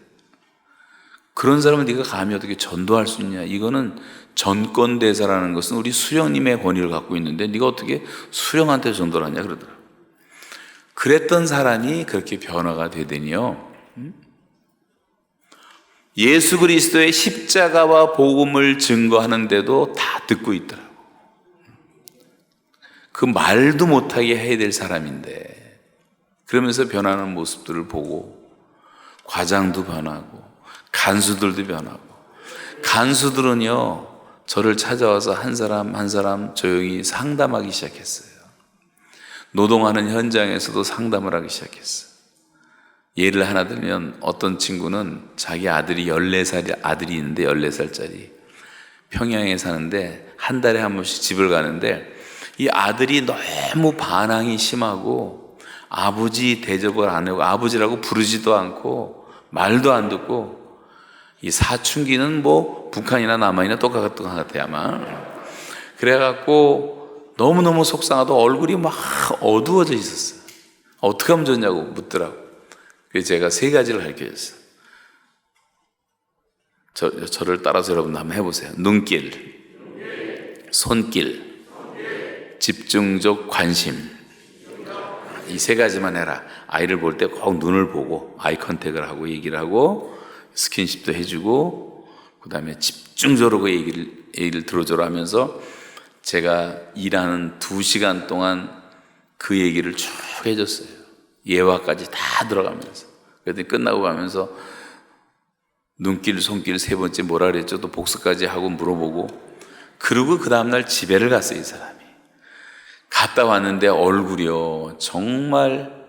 그런 사람은 네가 감히 어떻게 전도할 수 있냐? 이거는 전권 대사라는 것은 우리 수령님의 권위를 갖고 있는데 네가 어떻게 수령한테 전도를 하냐 그러더라고요. 그랬던 사람이 그렇게 변화가 되더니요, 예수 그리스도의 십자가와 복음을 증거하는데도 다 듣고 있더라고요. 그 말도 못하게 해야 될 사람인데, 그러면서 변하는 모습들을 보고 과장도 변하고 간수들도 변하고, 간수들은요 저를 찾아와서 한 사람 한 사람 조용히 상담하기 시작했어요. 노동하는 현장에서도 상담을 하기 시작했어요. 예를 하나 들면 어떤 친구는 자기 아들이 14살 아들이 있는데 14살짜리 평양에 사는데 한 달에 한 번씩 집을 가는데 이 아들이 너무 반항이 심하고 아버지 대접을 안 하고 아버지라고 부르지도 않고 말도 안 듣고, 이 사춘기는 뭐 북한이나 남한이나 똑같은 것 같아요 아마. 그래갖고 너무너무 속상하다 얼굴이 막 어두워져 있었어요. 어떻게 하면 좋냐고 묻더라고. 그래서 제가 3가지를 가르쳐줬어요. 저를 따라서 여러분 한번 해보세요. 눈길, 손길, 집중적 관심. 이 3가지만 해라. 아이를 볼 때 꼭 눈을 보고 아이 컨택을 하고 얘기를 하고 스킨십도 해주고, 그 다음에 집중적으로 그 얘기를 들어줘라 하면서 제가 일하는 2시간 동안 그 얘기를 쭉 해줬어요. 예화까지 다 들어가면서. 그랬더니 끝나고 가면서 눈길 손길 세 번째 뭐라 그랬죠? 또 복수까지 하고 물어보고, 그리고 그 다음날 집에를 갔어요. 이 사람이 갔다 왔는데 얼굴이요 정말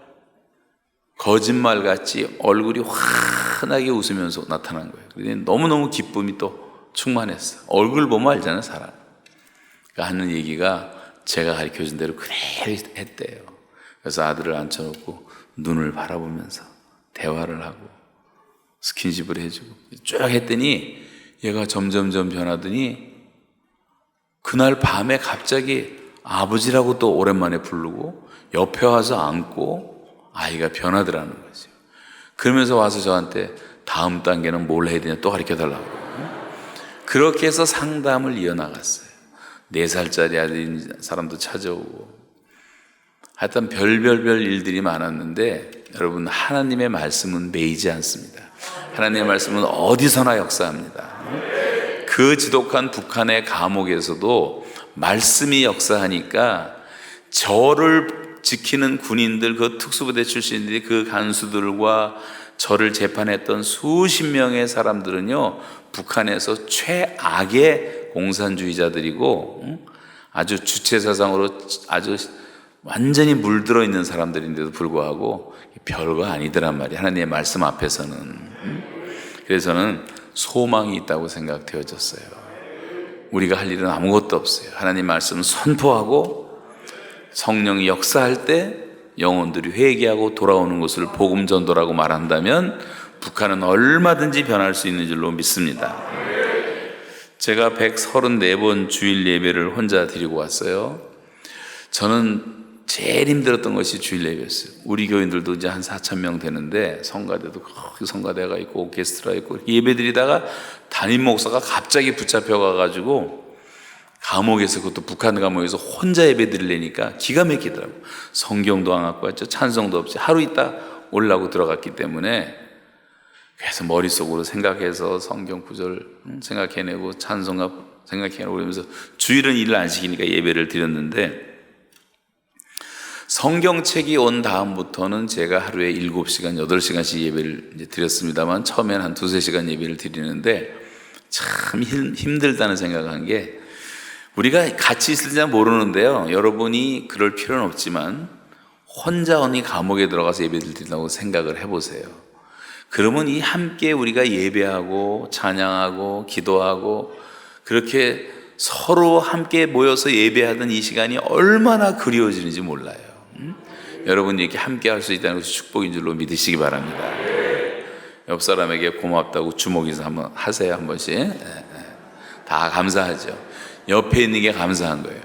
거짓말같이 얼굴이 환하게 웃으면서 나타난 거예요. 그런데 너무너무 기쁨이 또 충만했어. 얼굴 보면 알잖아요, 사람. 그러니까 하는 얘기가 제가 가르쳐준 대로 그대로 했대요. 그래서 아들을 앉혀놓고 눈을 바라보면서 대화를 하고 스킨십을 해주고 쭉 했더니 얘가 점점점 변하더니 그날 밤에 갑자기 아버지라고 또 오랜만에 부르고 옆에 와서 안고 아이가 변하더라는 거죠. 그러면서 와서 저한테 다음 단계는 뭘 해야 되냐 또 가르쳐달라고. 그렇게 해서 상담을 이어나갔어요. 4살짜리 아들인 사람도 찾아오고 하여튼 별별 일들이 많았는데, 여러분 하나님의 말씀은 매이지 않습니다. 하나님의 말씀은 어디서나 역사합니다. 그 지독한 북한의 감옥에서도 말씀이 역사하니까 저를 지키는 군인들, 그 특수부대 출신들이 그 간수들과 저를 재판했던 수십 명의 사람들은요 북한에서 최악의 공산주의자들이고 아주 주체사상으로 아주 완전히 물들어 있는 사람들인데도 불구하고 별거 아니더란 말이에요, 하나님의 말씀 앞에서는. 그래서 저는 소망이 있다고 생각되어졌어요. 우리가 할 일은 아무것도 없어요. 하나님 말씀 선포하고 성령이 역사할 때 영혼들이 회개하고 돌아오는 것을 복음 전도라고 말한다면 북한은 얼마든지 변할 수 있는 줄로 믿습니다. 제가 134번 주일 예배를 혼자 드리고 왔어요. 저는 제일 힘들었던 것이 주일 예배였어요. 우리 교인들도 이제 한 4,000명 되는데 성가대도 성가대가 있고 오케스트라 있고 예배 드리다가 담임 목사가 갑자기 붙잡혀 가가지고 감옥에서, 그것도 북한 감옥에서 혼자 예배 드리려니까 기가 막히더라고요. 성경도 안 갖고 왔죠. 찬송도 없이 하루 있다 올라고 들어갔기 때문에 그래서 머릿속으로 생각해서 성경 구절 생각해내고 찬송가 생각해내고 그러면서 주일은 일을 안 시키니까 예배를 드렸는데, 성경책이 온 다음부터는 제가 하루에 7시간, 8시간씩 예배를 이제 드렸습니다만 처음에는 한 2-3시간 예배를 드리는데 참 힘들다는 생각을 한 게, 우리가 같이 있을지 모르는데요, 여러분이 그럴 필요는 없지만 혼자 어디 감옥에 들어가서 예배를 드린다고 생각을 해보세요. 그러면 이 함께 우리가 예배하고 찬양하고 기도하고 그렇게 서로 함께 모여서 예배하던 이 시간이 얼마나 그리워지는지 몰라요. 여러분이 이렇게 함께 할 수 있다는 것이 축복인 줄로 믿으시기 바랍니다. 옆 사람에게 고맙다고 주먹에서 한번 하세요. 한 번씩. 다 감사하죠. 옆에 있는 게 감사한 거예요.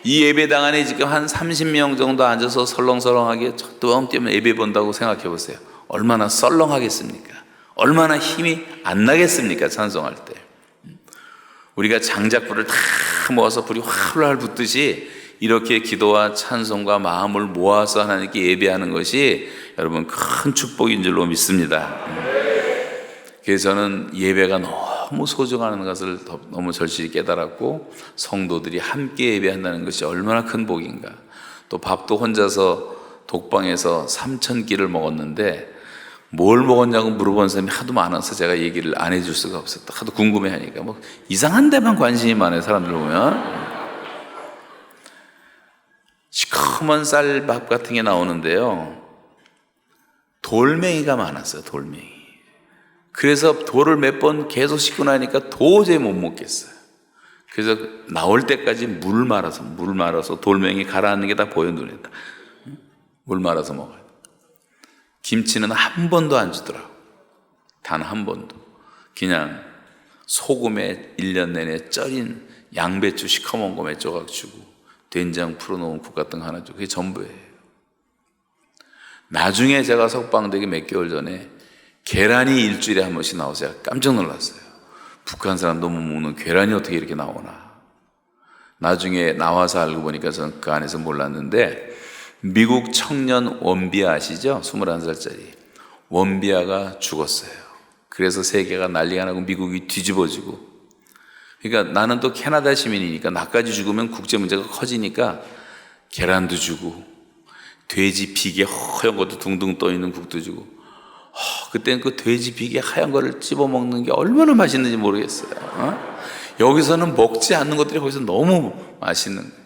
이 예배당 안에 지금 한 30명 정도 앉아서 설렁설렁하게 띄엄띄엄 예배 본다고 생각해 보세요. 얼마나 썰렁하겠습니까? 얼마나 힘이 안 나겠습니까? 찬송할 때. 우리가 장작불을 다 모아서 불이 활활 붙듯이 이렇게 기도와 찬송과 마음을 모아서 하나님께 예배하는 것이 여러분 큰 축복인 줄로 믿습니다. 그래서 저는 예배가 너무 소중한 것을 너무 절실히 깨달았고, 성도들이 함께 예배한다는 것이 얼마나 큰 복인가. 또 밥도 혼자서 독방에서 3,000끼를 먹었는데 뭘 먹었냐고 물어본 사람이 하도 많아서 제가 얘기를 안 해줄 수가 없었다. 하도 궁금해하니까 뭐 이상한 데만 관심이 많아요, 사람들 보면. 시커먼 쌀밥 같은 게 나오는데요, 돌멩이가 많았어요. 돌멩이. 그래서 돌을 몇 번 계속 씻고 나니까 도저히 못 먹겠어요. 그래서 나올 때까지 물 말아서 돌멩이 가라앉는 게 다 보여, 눈에. 물 말아서 먹어요. 김치는 한 번도 안 주더라고. 단 한 번도. 그냥 소금에 1년 내내 쪄린 양배추 시커먼 거 몇 조각 주고 된장 풀어놓은 국 같은 거 하나 주고, 그게 전부예요. 나중에 제가 석방되기 몇 개월 전에 계란이 일주일에 한 번씩 나와서 제가 깜짝 놀랐어요. 북한 사람도 못 먹는 계란이 어떻게 이렇게 나오나. 나중에 나와서 알고 보니까 저는 그 안에서 몰랐는데, 미국 청년 원비아 아시죠? 21살짜리 원비아가 죽었어요. 그래서 세계가 난리가 나고 미국이 뒤집어지고, 그러니까 나는 또 캐나다 시민이니까 나까지 죽으면 국제 문제가 커지니까 계란도 주고 돼지 비계 허연 것도 둥둥 떠있는 국도 주고, 그때는 그 돼지 비계 하얀 거를 찝어 먹는 게 얼마나 맛있는지 모르겠어요. 여기서는 먹지 않는 것들이 거기서 너무 맛있는 거예요.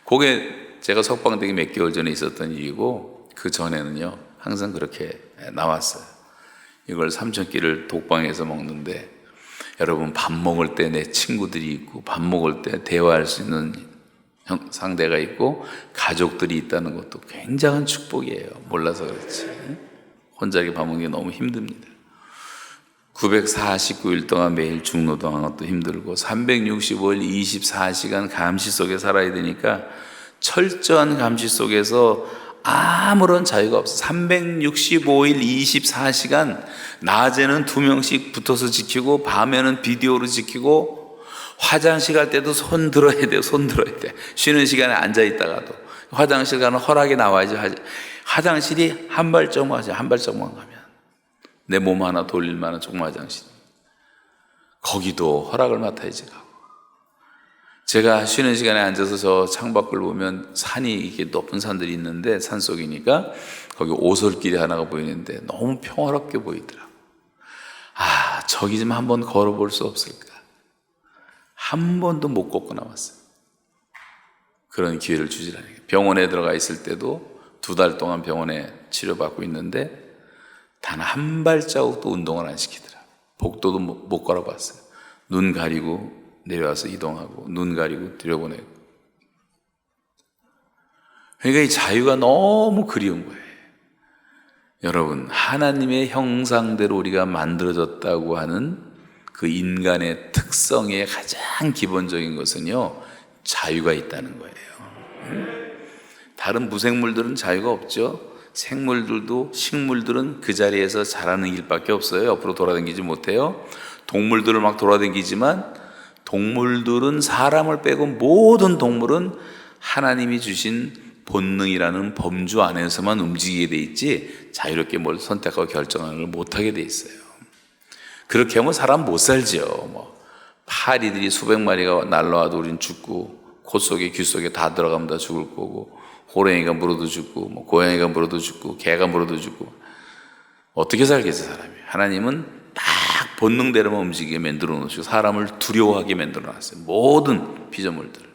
그게 제가 석방되기 몇 개월 전에 있었던 일이고, 그 전에는요 항상 그렇게 나왔어요. 이걸 삼천끼를 독방에서 먹는데, 여러분 밥 먹을 때 내 친구들이 있고, 밥 먹을 때 대화할 수 있는 상대가 있고, 가족들이 있다는 것도 굉장한 축복이에요. 몰라서 그렇지 혼자 이렇게 밥 먹는 게 너무 힘듭니다. 949일 동안 매일 중노동하는 것도 힘들고, 365일 24시간 감시 속에 살아야 되니까 철저한 감시 속에서 아무런 자유가 없어. 365일 24시간 낮에는 2명씩 붙어서 지키고, 밤에는 비디오로 지키고, 화장실 갈 때도 손 들어야 돼요. 손 들어야 돼. 쉬는 시간에 앉아 있다가도 화장실 가는 허락이 나와야지. 화장실이 한 발짝만 하죠. 한 발짝만 가면 내 몸 하나 돌릴 만한 조그만 화장실, 거기도 허락을 맡아야지 가고. 제가 쉬는 시간에 앉아서 저 창밖을 보면 산이, 이게 높은 산들이 있는데 산속이니까 거기 오솔길이 하나가 보이는데 너무 평화롭게 보이더라고. 저기 좀 한번 걸어볼 수 없을까? 한 번도 못 걷고 나왔어요. 그런 기회를 주질 않아요. 병원에 들어가 있을 때도 2달 동안 병원에 치료받고 있는데 단 한 발자국도 운동을 안 시키더라. 복도도 못 걸어봤어요. 눈 가리고 내려와서 이동하고, 눈 가리고 들여보내고. 그러니까 이 자유가 너무 그리운 거예요. 여러분, 하나님의 형상대로 우리가 만들어졌다고 하는 그 인간의 특성의 가장 기본적인 것은요, 자유가 있다는 거예요. 다른 무생물들은 자유가 없죠. 생물들도, 식물들은 그 자리에서 자라는 일밖에 없어요. 옆으로 돌아다니지 못해요. 동물들을 막 돌아다니지만, 동물들은, 사람을 빼고 모든 동물은 하나님이 주신 본능이라는 범주 안에서만 움직이게 돼 있지, 자유롭게 뭘 선택하고 결정하는 걸 못하게 돼 있어요. 그렇게 하면 사람 못 살죠. 파리들이 수백 마리가 날라와도 우린 죽고, 코 속에 귀 속에 다 들어가면 다 죽을 거고, 호랭이가 물어도 죽고, 고양이가 물어도 죽고, 개가 물어도 죽고, 어떻게 살겠어 사람이. 하나님은 딱 본능대로만 움직이게 만들어 놓으시고 사람을 두려워하게 만들어 놨어요. 모든 피조물들을.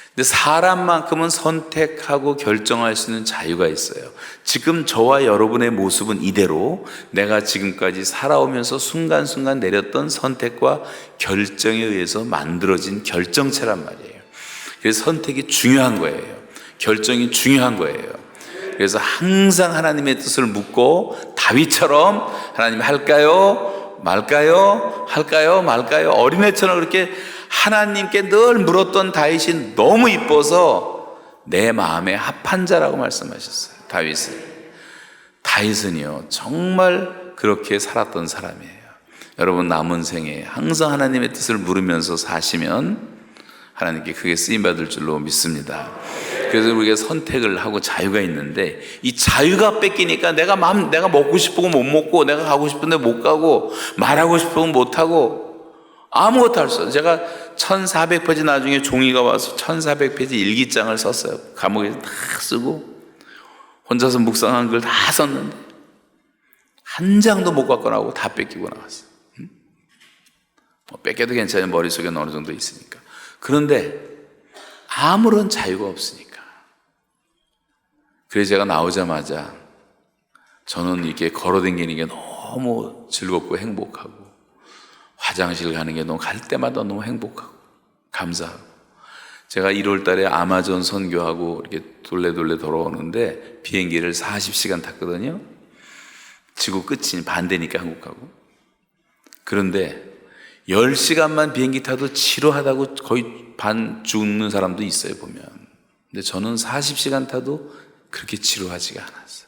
근데 사람만큼은 선택하고 결정할 수 있는 자유가 있어요. 지금 저와 여러분의 모습은 이대로 내가 지금까지 살아오면서 순간순간 내렸던 선택과 결정에 의해서 만들어진 결정체란 말이에요. 그래서 선택이 중요한 거예요. 결정이 중요한 거예요. 그래서 항상 하나님의 뜻을 묻고, 다윗처럼 하나님 할까요? 말까요? 할까요? 말까요? 어린애처럼 그렇게 하나님께 늘 물었던 다윗이 너무 이뻐서 내 마음에 합한 자라고 말씀하셨어요. 다윗은요 정말 그렇게 살았던 사람이에요. 여러분, 남은 생에 항상 하나님의 뜻을 물으면서 사시면 하나님께 크게 쓰임받을 줄로 믿습니다. 그래서 우리가 선택을 하고 자유가 있는데, 이 자유가 뺏기니까 내가 먹고 싶은 거 못 먹고, 내가 가고 싶은데 못 가고, 말하고 싶은 거 못 하고, 아무것도 할 수 없어요. 제가 1400페이지 나중에 종이가 와서 1400페이지 일기장을 썼어요. 감옥에서 다 쓰고 혼자서 묵상한 걸 다 썼는데 한 장도 못 갖고 나오고 다 뺏기고 나왔어요. 뺏겨도 괜찮아요. 머릿속에는 어느 정도 있으니까. 그런데 아무런 자유가 없으니까. 그래서 제가 나오자마자 저는 이렇게 걸어다니는 게 너무 즐겁고 행복하고, 화장실 가는 게 너무, 갈 때마다 너무 행복하고 감사하고. 제가 1월 달에 아마존 선교하고 이렇게 돌래 돌아오는데 비행기를 40시간 탔거든요. 지구 끝이 반대니까 한국하고. 그런데 10시간만 비행기 타도 지루하다고 거의 반 죽는 사람도 있어요, 보면. 근데 저는 40시간 타도 그렇게 지루하지가 않았어요.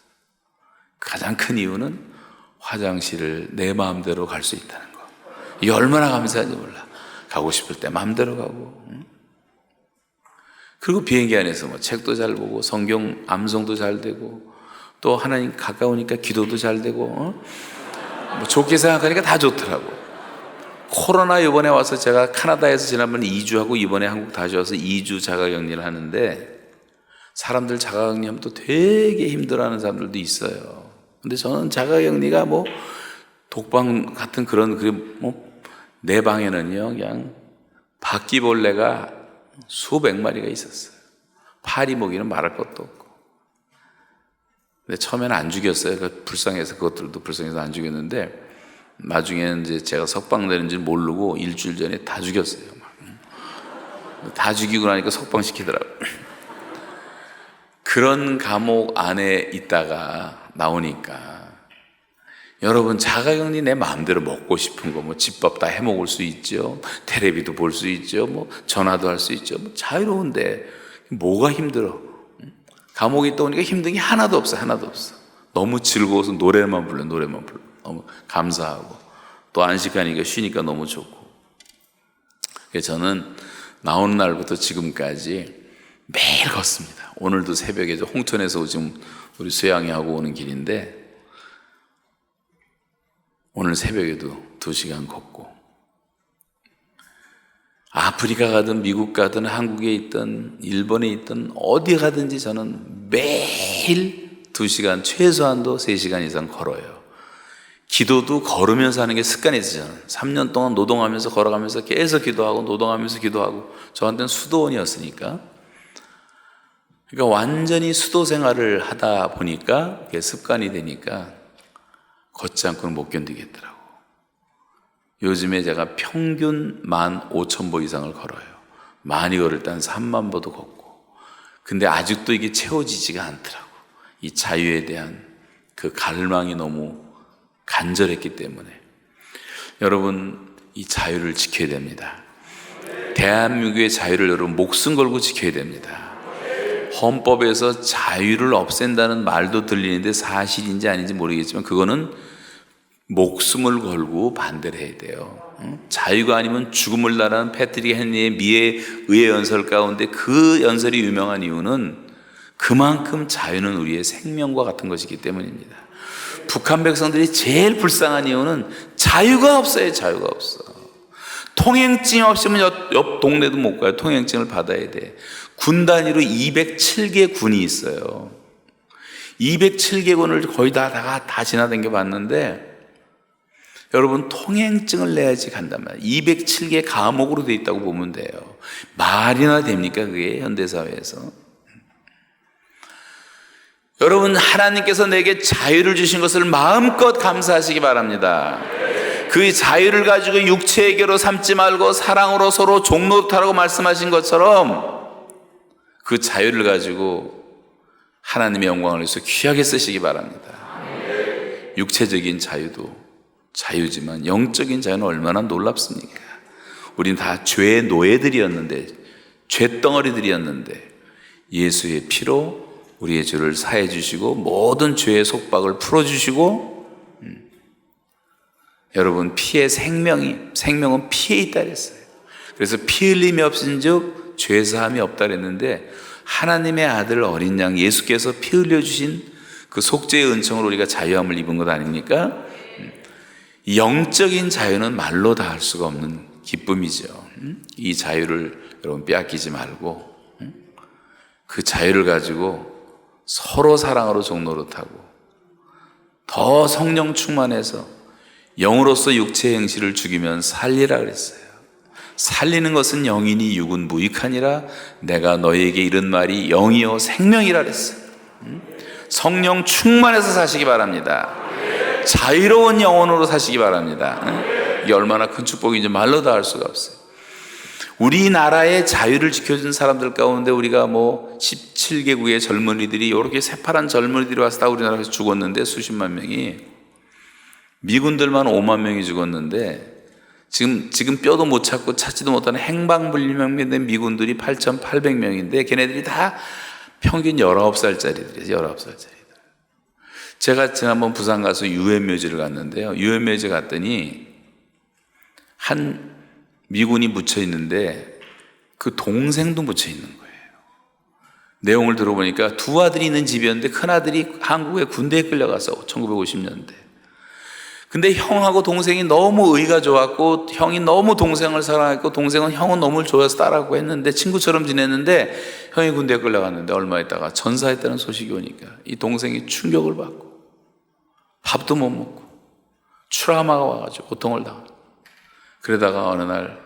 가장 큰 이유는 화장실을 내 마음대로 갈 수 있다는 거. 이게 얼마나 감사한지 몰라. 가고 싶을 때 마음대로 가고. 그리고 비행기 안에서 책도 잘 보고, 성경 암송도 잘 되고, 또 하나님 가까우니까 기도도 잘 되고, 좋게 생각하니까 다 좋더라고. 코로나 이번에 와서 제가 카나다에서 지난번에 2주하고 이번에 한국 다시 와서 2주 자가격리를 하는데, 사람들 자가격리하면 또 되게 힘들어하는 사람들도 있어요. 근데 저는 자가격리가 뭐 독방 같은 그런 내 방에는요 그냥 바퀴벌레가 수백 마리가 있었어요. 파리모기는 말할 것도 없고. 근데 처음에는 안 죽였어요. 불쌍해서 그것들도 불쌍해서 안 죽였는데 나중에는 이제 제가 석방되는 줄 모르고 일주일 전에 다 죽였어요. 다 죽이고 나니까 석방시키더라고요. 그런 감옥 안에 있다가 나오니까 여러분 자가격리 내 마음대로 먹고 싶은 거 집밥 다 해먹을 수 있죠. 텔레비도 볼 수 있죠. 전화도 할 수 있죠. 자유로운데 뭐가 힘들어? 감옥에 있다 보니까 힘든 게 하나도 없어. 너무 즐거워서 노래만 불러. 너무 감사하고 또 안식하니까 쉬니까 너무 좋고. 그래서 저는 나오는 날부터 지금까지 매일 걷습니다. 오늘도 새벽에 홍천에서 지금 우리 수양이 하고 오는 길인데 오늘 새벽에도 2시간 걷고 아프리카 가든 미국 가든 한국에 있든 일본에 있든 어디 가든지 저는 매일 2시간 최소한도 3시간 이상 걸어요. 기도도 걸으면서 하는 게 습관이 있어요. 저는 3년 동안 노동하면서 걸어가면서 계속 기도하고 노동하면서 기도하고 저한테는 수도원이었으니까 그러니까 완전히 수도 생활을 하다 보니까 그게 습관이 되니까 걷지 않고는 못 견디겠더라고. 요즘에 제가 평균 15,000보 이상을 걸어요. 많이 걸을 때 한 3만 보도 걷고. 근데 아직도 이게 채워지지가 않더라고. 이 자유에 대한 그 갈망이 너무 간절했기 때문에. 여러분, 이 자유를 지켜야 됩니다. 대한민국의 자유를 여러분 목숨 걸고 지켜야 됩니다. 헌법에서 자유를 없앤다는 말도 들리는데 사실인지 아닌지 모르겠지만 그거는 목숨을 걸고 반대를 해야 돼요. 자유가 아니면 죽음을 나라는 패트릭 헨리의 미의 의의 연설 가운데 그 연설이 유명한 이유는 그만큼 자유는 우리의 생명과 같은 것이기 때문입니다. 북한 백성들이 제일 불쌍한 이유는 자유가 없어요. 자유가 없어. 통행증 없으면 옆 동네도 못 가요. 통행증을 받아야 돼. 군 단위로 207개 군이 있어요. 207개 군을 거의 다 지나다녀 봤는데 여러분 통행증을 내야지 간단 말이에요. 207개 감옥으로 돼 있다고 보면 돼요. 말이나 됩니까 그게 현대사회에서? 여러분 하나님께서 내게 자유를 주신 것을 마음껏 감사하시기 바랍니다. 그 자유를 가지고 육체에게로 삼지 말고 사랑으로 서로 종노릇하라고 말씀하신 것처럼 그 자유를 가지고 하나님의 영광을 위해서 귀하게 쓰시기 바랍니다. 육체적인 자유도 자유지만 영적인 자유는 얼마나 놀랍습니까? 우린 다 죄의 노예들이었는데 죄덩어리들이었는데 예수의 피로 우리의 죄를 사해 주시고 모든 죄의 속박을 풀어주시고 여러분 피의 생명은 피에 있다 그랬어요. 그래서 피 흘림이 없은즉 죄사함이 없다 그랬는데 하나님의 아들 어린 양 예수께서 피 흘려주신 그 속죄의 은총으로 우리가 자유함을 입은 것 아닙니까? 영적인 자유는 말로 다 할 수가 없는 기쁨이죠. 이 자유를 여러분 빼앗기지 말고 그 자유를 가지고 서로 사랑으로 종노릇하고 더 성령 충만해서 영으로서 육체의 행실을 죽이면 살리라 그랬어요. 살리는 것은 영이니 육은 무익하니라. 내가 너희에게 이른 말이 영이요 생명이라 그랬어요. 성령 충만해서 사시기 바랍니다. 자유로운 영혼으로 사시기 바랍니다. 이게 얼마나 큰 축복인지 말로 다 할 수가 없어요. 우리나라의 자유를 지켜준 사람들 가운데 우리가 17개국의 젊은이들이 이렇게 새파란 젊은이들이 와서 다 우리나라에서 죽었는데 수십만 명이 미군들만 5만 명이 죽었는데 지금 뼈도 못 찾고 찾지도 못하는 행방불명된 미군들이 8,800명인데 걔네들이 다 평균 19살짜리들이에요. 19살짜리들. 제가 지난번 부산 가서 유엔묘지를 갔는데요. 유엔묘지 갔더니 한 미군이 묻혀 있는데 그 동생도 묻혀 있는 거예요. 내용을 들어보니까 두 아들이 있는 집이었는데 큰 아들이 한국에 군대에 끌려가서 1950년대. 근데 형하고 동생이 너무 의가 좋았고 형이 너무 동생을 사랑했고 동생은 형은 너무 좋아서 따라하고 했는데 친구처럼 지냈는데 형이 군대에 끌려갔는데 얼마 있다가 전사했다는 소식이 오니까 이 동생이 충격을 받고 밥도 못 먹고 트라우마가 와가지고 고통을 당하고, 그러다가 어느 날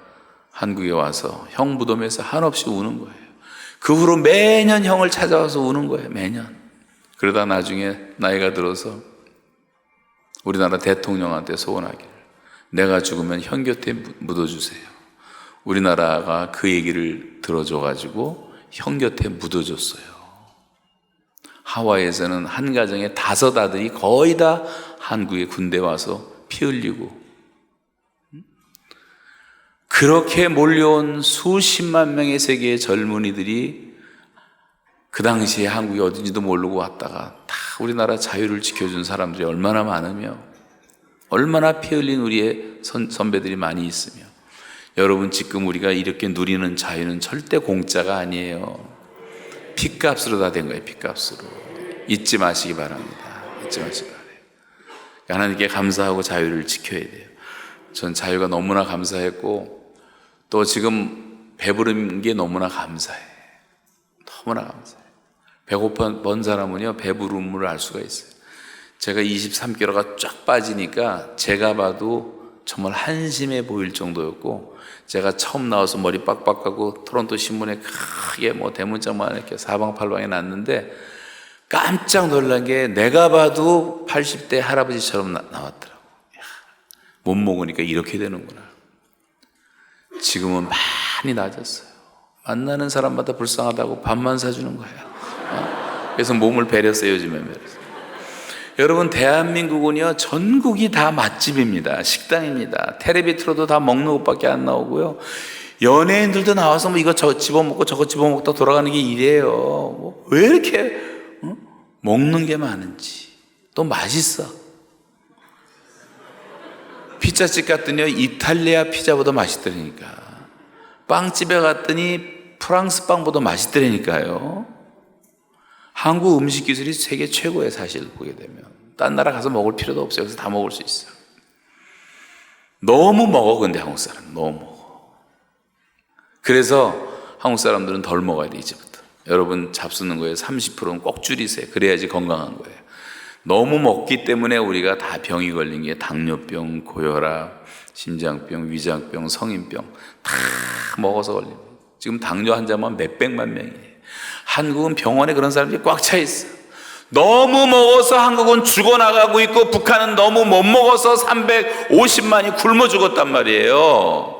한국에 와서 형 무덤에서 한없이 우는 거예요. 그 후로 매년 형을 찾아와서 우는 거예요. 매년. 그러다 나중에 나이가 들어서 우리나라 대통령한테 소원하기를, 내가 죽으면 형 곁에 묻어주세요. 우리나라가 그 얘기를 들어줘가지고 형 곁에 묻어줬어요. 하와이에서는 한 가정에 5 아들이 거의 다 한국에 군대 와서 피 흘리고, 그렇게 몰려온 수십만 명의 세계의 젊은이들이 그 당시에 한국이 어딘지도 모르고 왔다가 다 우리나라 자유를 지켜준 사람들이 얼마나 많으며, 얼마나 피 흘린 우리의 선배들이 많이 있으며, 여러분 지금 우리가 이렇게 누리는 자유는 절대 공짜가 아니에요. 핏값으로 다 된 거예요. 핏값으로. 잊지 마시기 바랍니다. 잊지 마시기 바라요. 하나님께 감사하고 자유를 지켜야 돼요. 전 자유가 너무나 감사했고, 또 지금 배부른 게 너무나 감사해. 너무나 감사해. 배고픈 사람은요, 배부름을 알 수가 있어요. 제가 23kg가 쫙 빠지니까 제가 봐도 정말 한심해 보일 정도였고, 제가 처음 나와서 머리 빡빡하고 토론토 신문에 크게 대문짝만 이렇게 사방팔방에 났는데, 깜짝 놀란 게 내가 봐도 80대 할아버지처럼 나왔더라고. 못 먹으니까 이렇게 되는구나. 지금은 많이 낮았어요. 만나는 사람마다 불쌍하다고 밥만 사주는 거예요. 그래서 몸을 배렸어요. 요즘에 배렸어요. 여러분, 대한민국은요, 전국이 다 맛집입니다. 식당입니다. 텔레비 틀어도 다 먹는 것밖에 안 나오고요. 연예인들도 나와서 이거 저 집어먹고 저거 집어먹다 돌아가는 게 일이에요. 왜 이렇게 먹는 게 많은지. 또 맛있어. 피자집 갔더니 이탈리아 피자보다 맛있더라니까. 빵집에 갔더니 프랑스 빵보다 맛있더라니까요. 한국 음식 기술이 세계 최고예요. 사실 보게 되면 딴 나라 가서 먹을 필요도 없어요. 그래서 다 먹을 수 있어요. 너무 먹어. 근데 한국 사람 너무 먹어. 그래서 한국 사람들은 덜 먹어야 돼. 이제부터 여러분 잡수는 거에 30%는 꼭 줄이세요. 그래야지 건강한 거예요. 너무 먹기 때문에 우리가 다 병이 걸린 게 당뇨병, 고혈압, 심장병, 위장병, 성인병 다 먹어서 걸립니다. 지금 당뇨 환자만 몇백만 명이에요. 한국은 병원에 그런 사람들이 꽉 차 있어요. 너무 먹어서 한국은 죽어나가고 있고, 북한은 너무 못 먹어서 350만이 굶어 죽었단 말이에요.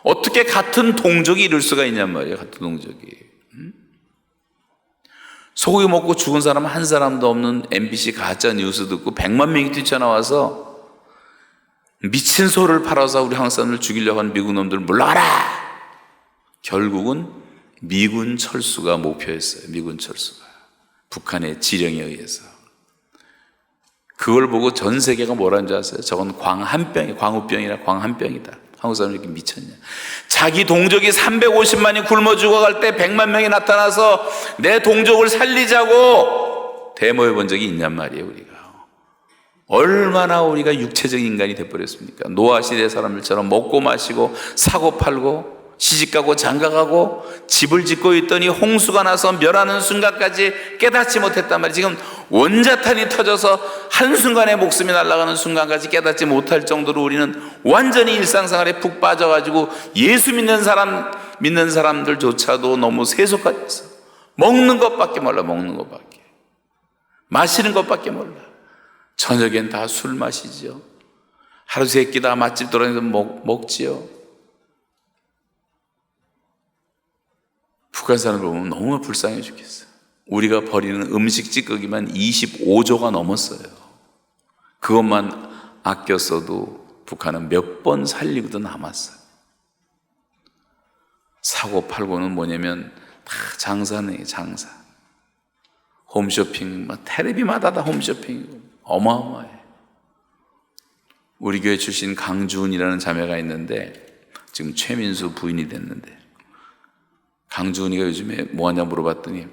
어떻게 같은 동족이 이럴 수가 있냔 말이에요. 같은 동족이. 소고기 먹고 죽은 사람 한 사람도 없는 MBC 가짜 뉴스 듣고 100만 명이 뛰쳐나와서 미친 소를 팔아서 우리 한국 사람을 죽이려고 하는 미국 놈들 물러가라! 결국은 미군 철수가 목표였어요. 미군 철수가. 북한의 지령에 의해서. 그걸 보고 전 세계가 뭐라는 줄 아세요? 저건 광한병이야. 광우병이라 광한병이다. 한국 사람이 이렇게 미쳤냐. 자기 동족이 350만이 굶어 죽어갈 때 100만 명이 나타나서 내 동족을 살리자고 데모해 본 적이 있냔 말이에요. 우리가 얼마나 우리가 육체적인 인간이 돼버렸습니까? 노아 시대 사람들처럼 먹고 마시고 사고 팔고 시집가고 장가가고 집을 짓고 있더니 홍수가 나서 멸하는 순간까지 깨닫지 못했단 말이에요. 지금 원자탄이 터져서 한순간에 목숨이 날아가는 순간까지 깨닫지 못할 정도로 우리는 완전히 일상생활에 푹 빠져가지고 예수 믿는 사람들조차도 너무 세속화됐어. 먹는 것밖에 몰라. 먹는 것밖에. 마시는 것밖에 몰라. 저녁엔 다 술 마시죠. 하루 세 끼 다 맛집 돌아다니면서 먹지요. 북한 사람을 보면 너무 불쌍해 죽겠어요. 우리가 버리는 음식 찌꺼기만 25조가 넘었어요. 그것만 아껴 써도 북한은 몇 번 살리고도 남았어요. 사고 팔고는 뭐냐면 다 장사네, 장사. 홈쇼핑, 텔레비마다 다 홈쇼핑이고 어마어마해. 우리 교회 출신 강주은이라는 자매가 있는데 지금 최민수 부인이 됐는데, 강주은이가 요즘에 뭐하냐 물어봤더니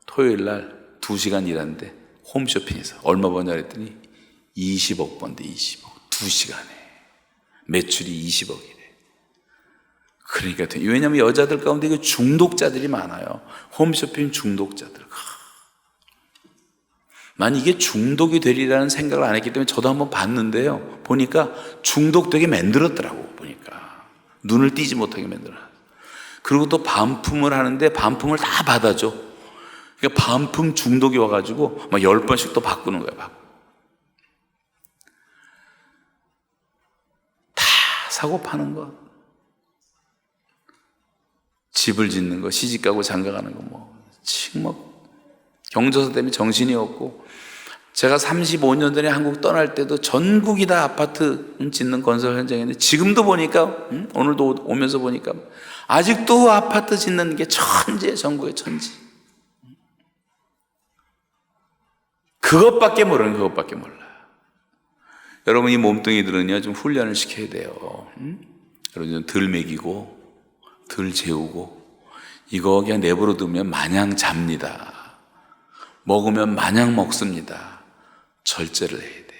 토요일 날 2시간 일하는데 홈쇼핑에서 얼마 버냐 그랬더니 20억 번대. 20억. 2시간에 매출이 20억이래. 그러니까 왜냐하면 여자들 가운데 그 중독자들이 많아요. 홈쇼핑 중독자들. 난 이게 중독이 되리라는 생각을 안 했기 때문에 저도 한번 봤는데요. 보니까 중독되게 만들었더라고. 보니까 눈을 띄지 못하게 만들어. 그리고 또 반품을 하는데 반품을 다 받아줘. 그러니까 반품 중독이 와가지고 막 10번씩 또 바꾸는 거야. 다 사고 파는 거. 집을 짓는 거, 시집 가고 장가 가는 거, 경조사 때문에 정신이 없고. 제가 35년 전에 한국 떠날 때도 전국이 다 아파트 짓는 건설 현장인데 지금도 보니까, 오늘도 오면서 보니까 아직도 아파트 짓는 게 천지예요. 전국의 천지. 그것밖에 모르는, 그것밖에 몰라. 여러분, 이 몸뚱이들은요, 좀 훈련을 시켜야 돼요. 여러분, 좀 덜 먹이고 덜 재우고, 이거 그냥 내버려 두면 마냥 잡니다. 먹으면 마냥 먹습니다. 절제를 해야 돼.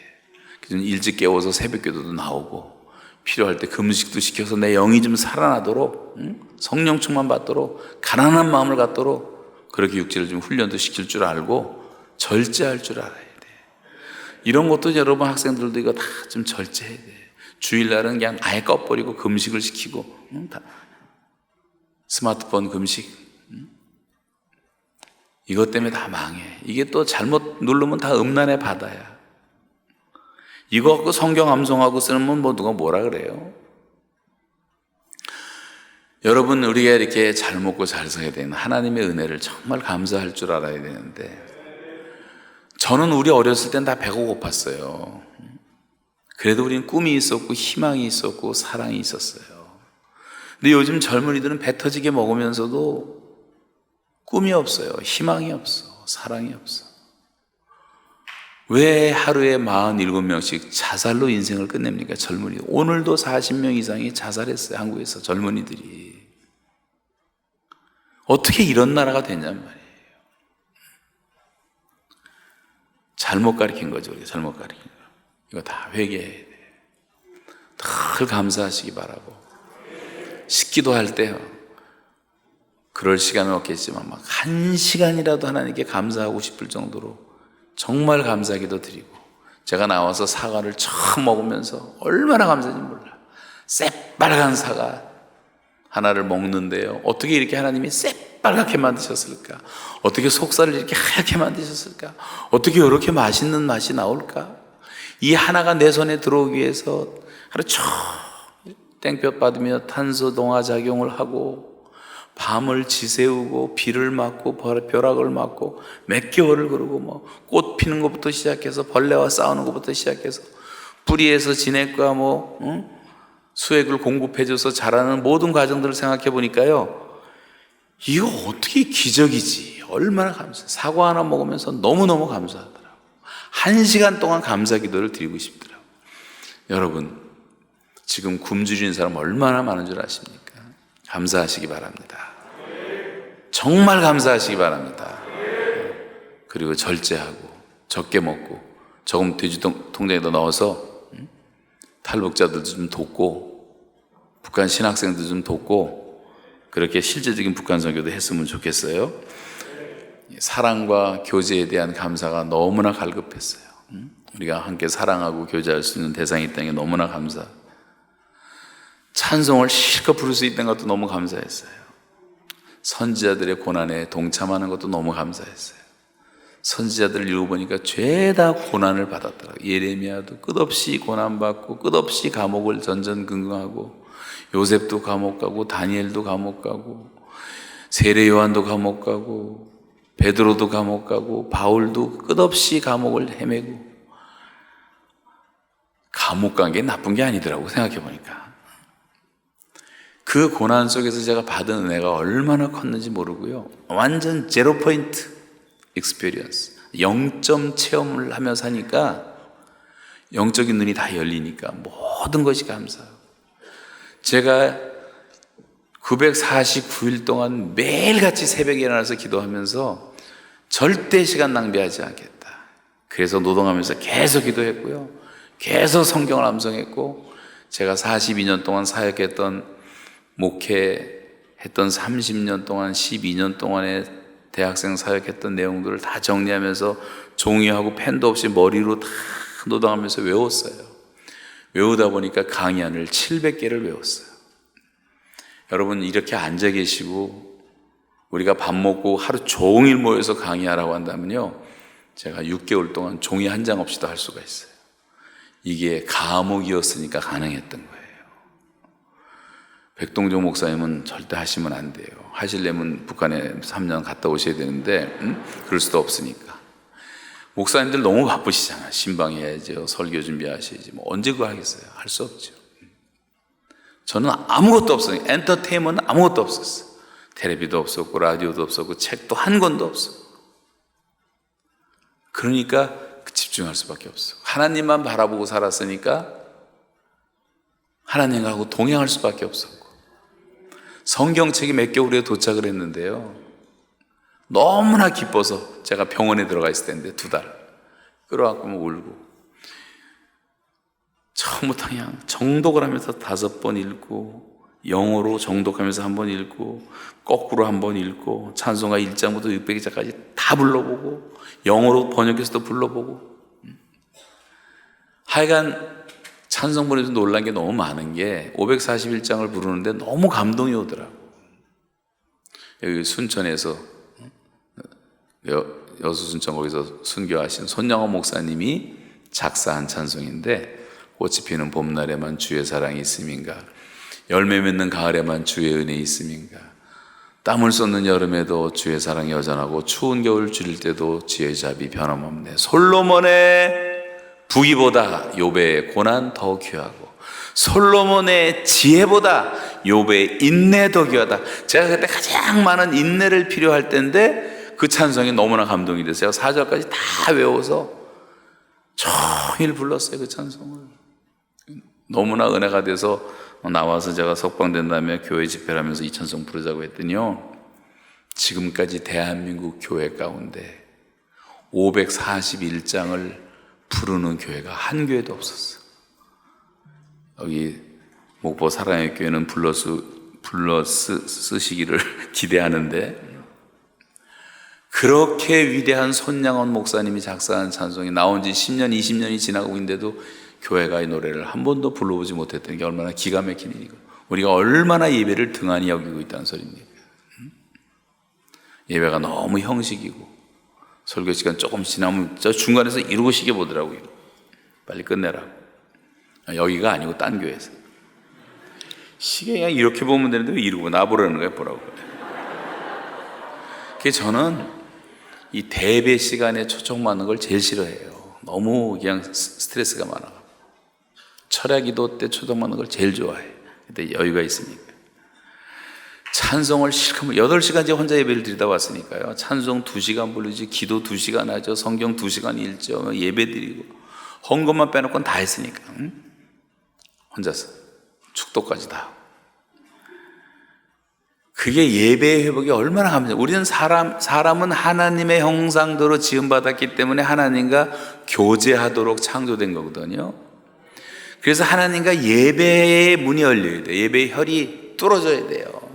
좀 일찍 깨워서 새벽기도도 나오고, 필요할 때 금식도 시켜서 내 영이 좀 살아나도록, 성령 충만 받도록, 가난한 마음을 갖도록 그렇게 육체를 좀 훈련도 시킬 줄 알고 절제할 줄 알아야 돼. 이런 것도 여러분 학생들도 이거 다 좀 절제해야 돼. 주일날은 그냥 아예 꺼버리고 금식을 시키고, 다 스마트폰 금식, 이것 때문에 다 망해. 이게 또 잘못 누르면 다 음란의 바다야. 이거 갖고 성경 암송하고 쓰면 누가 뭐라 그래요? 여러분, 우리가 이렇게 잘 먹고 잘 살게 되는 하나님의 은혜를 정말 감사할 줄 알아야 되는데, 저는 우리 어렸을 땐 다 배가 고팠어요. 그래도 우리는 꿈이 있었고 희망이 있었고 사랑이 있었어요. 근데 요즘 젊은이들은 배 터지게 먹으면서도 꿈이 없어요. 희망이 없어. 사랑이 없어. 왜 하루에 47명씩 자살로 인생을 끝냅니까? 젊은이. 오늘도 40명 이상이 자살했어요. 한국에서 젊은이들이. 어떻게 이런 나라가 됐냔 말이에요. 잘못 가르친 거죠. 우리가 잘못 가르친 거. 이거 다 회개해야 돼. 늘 감사하시기 바라고. 식기도 할 때요, 그럴 시간은 없겠지만 막 1시간이라도 하나님께 감사하고 싶을 정도로 정말 감사기도 드리고, 제가 나와서 사과를 처음 먹으면서 얼마나 감사한지 몰라. 새빨간 사과 하나를 먹는데요, 어떻게 이렇게 하나님이 새빨갛게 만드셨을까? 어떻게 속살을 이렇게 하얗게 만드셨을까? 어떻게 이렇게 맛있는 맛이 나올까? 이 하나가 내 손에 들어오기 위해서 하루 종일 땡볕 받으며 탄소 동화 작용을 하고, 밤을 지새우고 비를 맞고 벼락을 맞고 몇 개월을 그러고, 꽃 피는 것부터 시작해서 벌레와 싸우는 것부터 시작해서 뿌리에서 진액과 수액을 공급해줘서 자라는 모든 과정들을 생각해 보니까요, 이거 어떻게 기적이지. 얼마나 감사해. 사과 하나 먹으면서 너무너무 감사하더라고요. 1시간 동안 감사 기도를 드리고 싶더라고요. 여러분, 지금 굶주리는 사람 얼마나 많은 줄 아십니까? 감사하시기 바랍니다. 정말 감사하시기 바랍니다. 그리고 절제하고 적게 먹고 조금 돼지 통장에다 넣어서 탈북자들도 좀 돕고 북한 신학생들 좀 돕고, 그렇게 실제적인 북한 선교도 했으면 좋겠어요. 사랑과 교제에 대한 감사가 너무나 갈급했어요. 우리가 함께 사랑하고 교제할 수 있는 대상이 있다는 게 너무나 감사. 찬송을 실컷 부를 수 있다는 것도 너무 감사했어요. 선지자들의 고난에 동참하는 것도 너무 감사했어요. 선지자들을 읽어보니까 죄다 고난을 받았더라고요. 예레미야도 끝없이 고난받고 끝없이 감옥을 전전긍긍하고, 요셉도 감옥 가고 다니엘도 감옥 가고 세례 요한도 감옥 가고 베드로도 감옥 가고 바울도 끝없이 감옥을 헤매고. 감옥 간 게 나쁜 게 아니더라고, 생각해 보니까. 그 고난 속에서 제가 받은 은혜가 얼마나 컸는지 모르고요, 완전 제로 포인트 익스피리언스, 0점 체험을 하며 사니까 영적인 눈이 다 열리니까 모든 것이 감사하고, 제가 949일 동안 매일같이 새벽에 일어나서 기도하면서 절대 시간 낭비하지 않겠다. 그래서 노동하면서 계속 기도했고요, 계속 성경을 암송했고, 제가 42년 동안 사역했던, 목회했던 30년 동안, 12년 동안의 대학생 사역했던 내용들을 다 정리하면서 종이하고 펜도 없이 머리로 다 노동하면서 외웠어요. 외우다 보니까 강의안을 700개를 외웠어요. 여러분, 이렇게 앉아 계시고 우리가 밥 먹고 하루 종일 모여서 강의하라고 한다면요, 제가 6개월 동안 종이 한 장 없이도 할 수가 있어요. 이게 감옥이었으니까 가능했던 거예요. 백동종 목사님은 절대 하시면 안 돼요. 하시려면 북한에 3년 갔다 오셔야 되는데 그럴 수도 없으니까. 목사님들 너무 바쁘시잖아요. 신방해야죠, 설교 준비하셔야지. 뭐 언제 그거 하겠어요? 할 수 없죠. 저는 아무것도 없어요. 엔터테인먼트 아무것도 없었어요. 텔레비도 없었고 라디오도 없었고 책도 한 권도 없었고. 그러니까 집중할 수밖에 없어요. 하나님만 바라보고 살았으니까 하나님하고 동행할 수밖에 없었고. 성경책이 몇 개월에 도착을 했는데요, 너무나 기뻐서 제가 병원에 들어가 있을 때인데 2달 끌어안고 울고, 처음부터 그냥 정독을 하면서 5번 읽고, 영어로 정독하면서 1번 읽고, 거꾸로 1번 읽고, 찬송가 1장부터 600장까지 다 불러보고, 영어로 번역해서도 불러보고. 하여간 찬송 부르면서 놀란 게 너무 많은 게 541장을 부르는데 너무 감동이 오더라고. 여기 순천에서 여수 순천 거기서 순교하신 손영호 목사님이 작사한 찬송인데, 꽃이 피는 봄날에만 주의 사랑이 있음인가, 열매 맺는 가을에만 주의 은혜 있음인가, 땀을 쏟는 여름에도 주의 사랑이 여전하고 추운 겨울 줄일 때도 주의 자비 변함없네. 솔로몬의 부귀보다 욥의 고난 더 귀하고 솔로몬의 지혜보다 욥의 인내 더 귀하다. 제가 그때 가장 많은 인내를 필요할 때인데 그 찬송이 너무나 감동이 됐어요. 4절까지 다 외워서 종일 불렀어요. 그 찬송을. 너무나 은혜가 돼서 나와서 제가 석방된 다음에 교회 집회를 하면서 이 찬송 부르자고 했더니요, 지금까지 대한민국 교회 가운데 541장을 부르는 교회가 한 교회도 없었어. 여기 목포 사랑의 교회는 불러 쓰시기를 기대하는데, 그렇게 위대한 손양원 목사님이 작사한 찬송이 나온 지 10년, 20년이 지나고 있는데도 교회가 이 노래를 한 번도 불러보지 못했던 게 얼마나 기가 막힌 일이고, 우리가 얼마나 예배를 등한히 여기고 있다는 소리입니까? 예배가 너무 형식이고, 설교 시간 조금 지나면 저 중간에서 이러고 시계 보더라고요. 빨리 끝내라고. 여기가 아니고 딴 교회에서. 시계 그냥 이렇게 보면 되는데 왜 이러고 나보라는 거야, 보라고. 그래서 저는 이 대배 시간에 초청받는 걸 제일 싫어해요. 너무 그냥 스트레스가 많아. 철야 기도 때 초청받는 걸 제일 좋아해. 그때 여유가 있으니까. 찬송을 실컷 8시간째 혼자 예배를 드리다 왔으니까요, 찬송 2시간 부르지, 기도 2시간 하죠, 성경 2시간 읽죠, 예배 드리고, 헌금만 빼놓고는 다 했으니까. 혼자서 축도까지 다. 그게 예배의 회복이 얼마나 감사해요. 우리는 사람은 하나님의 형상대로 지음받았기 때문에 하나님과 교제하도록 창조된 거거든요. 그래서 하나님과 예배의 문이 열려야 돼요. 예배의 혈이 뚫어져야 돼요.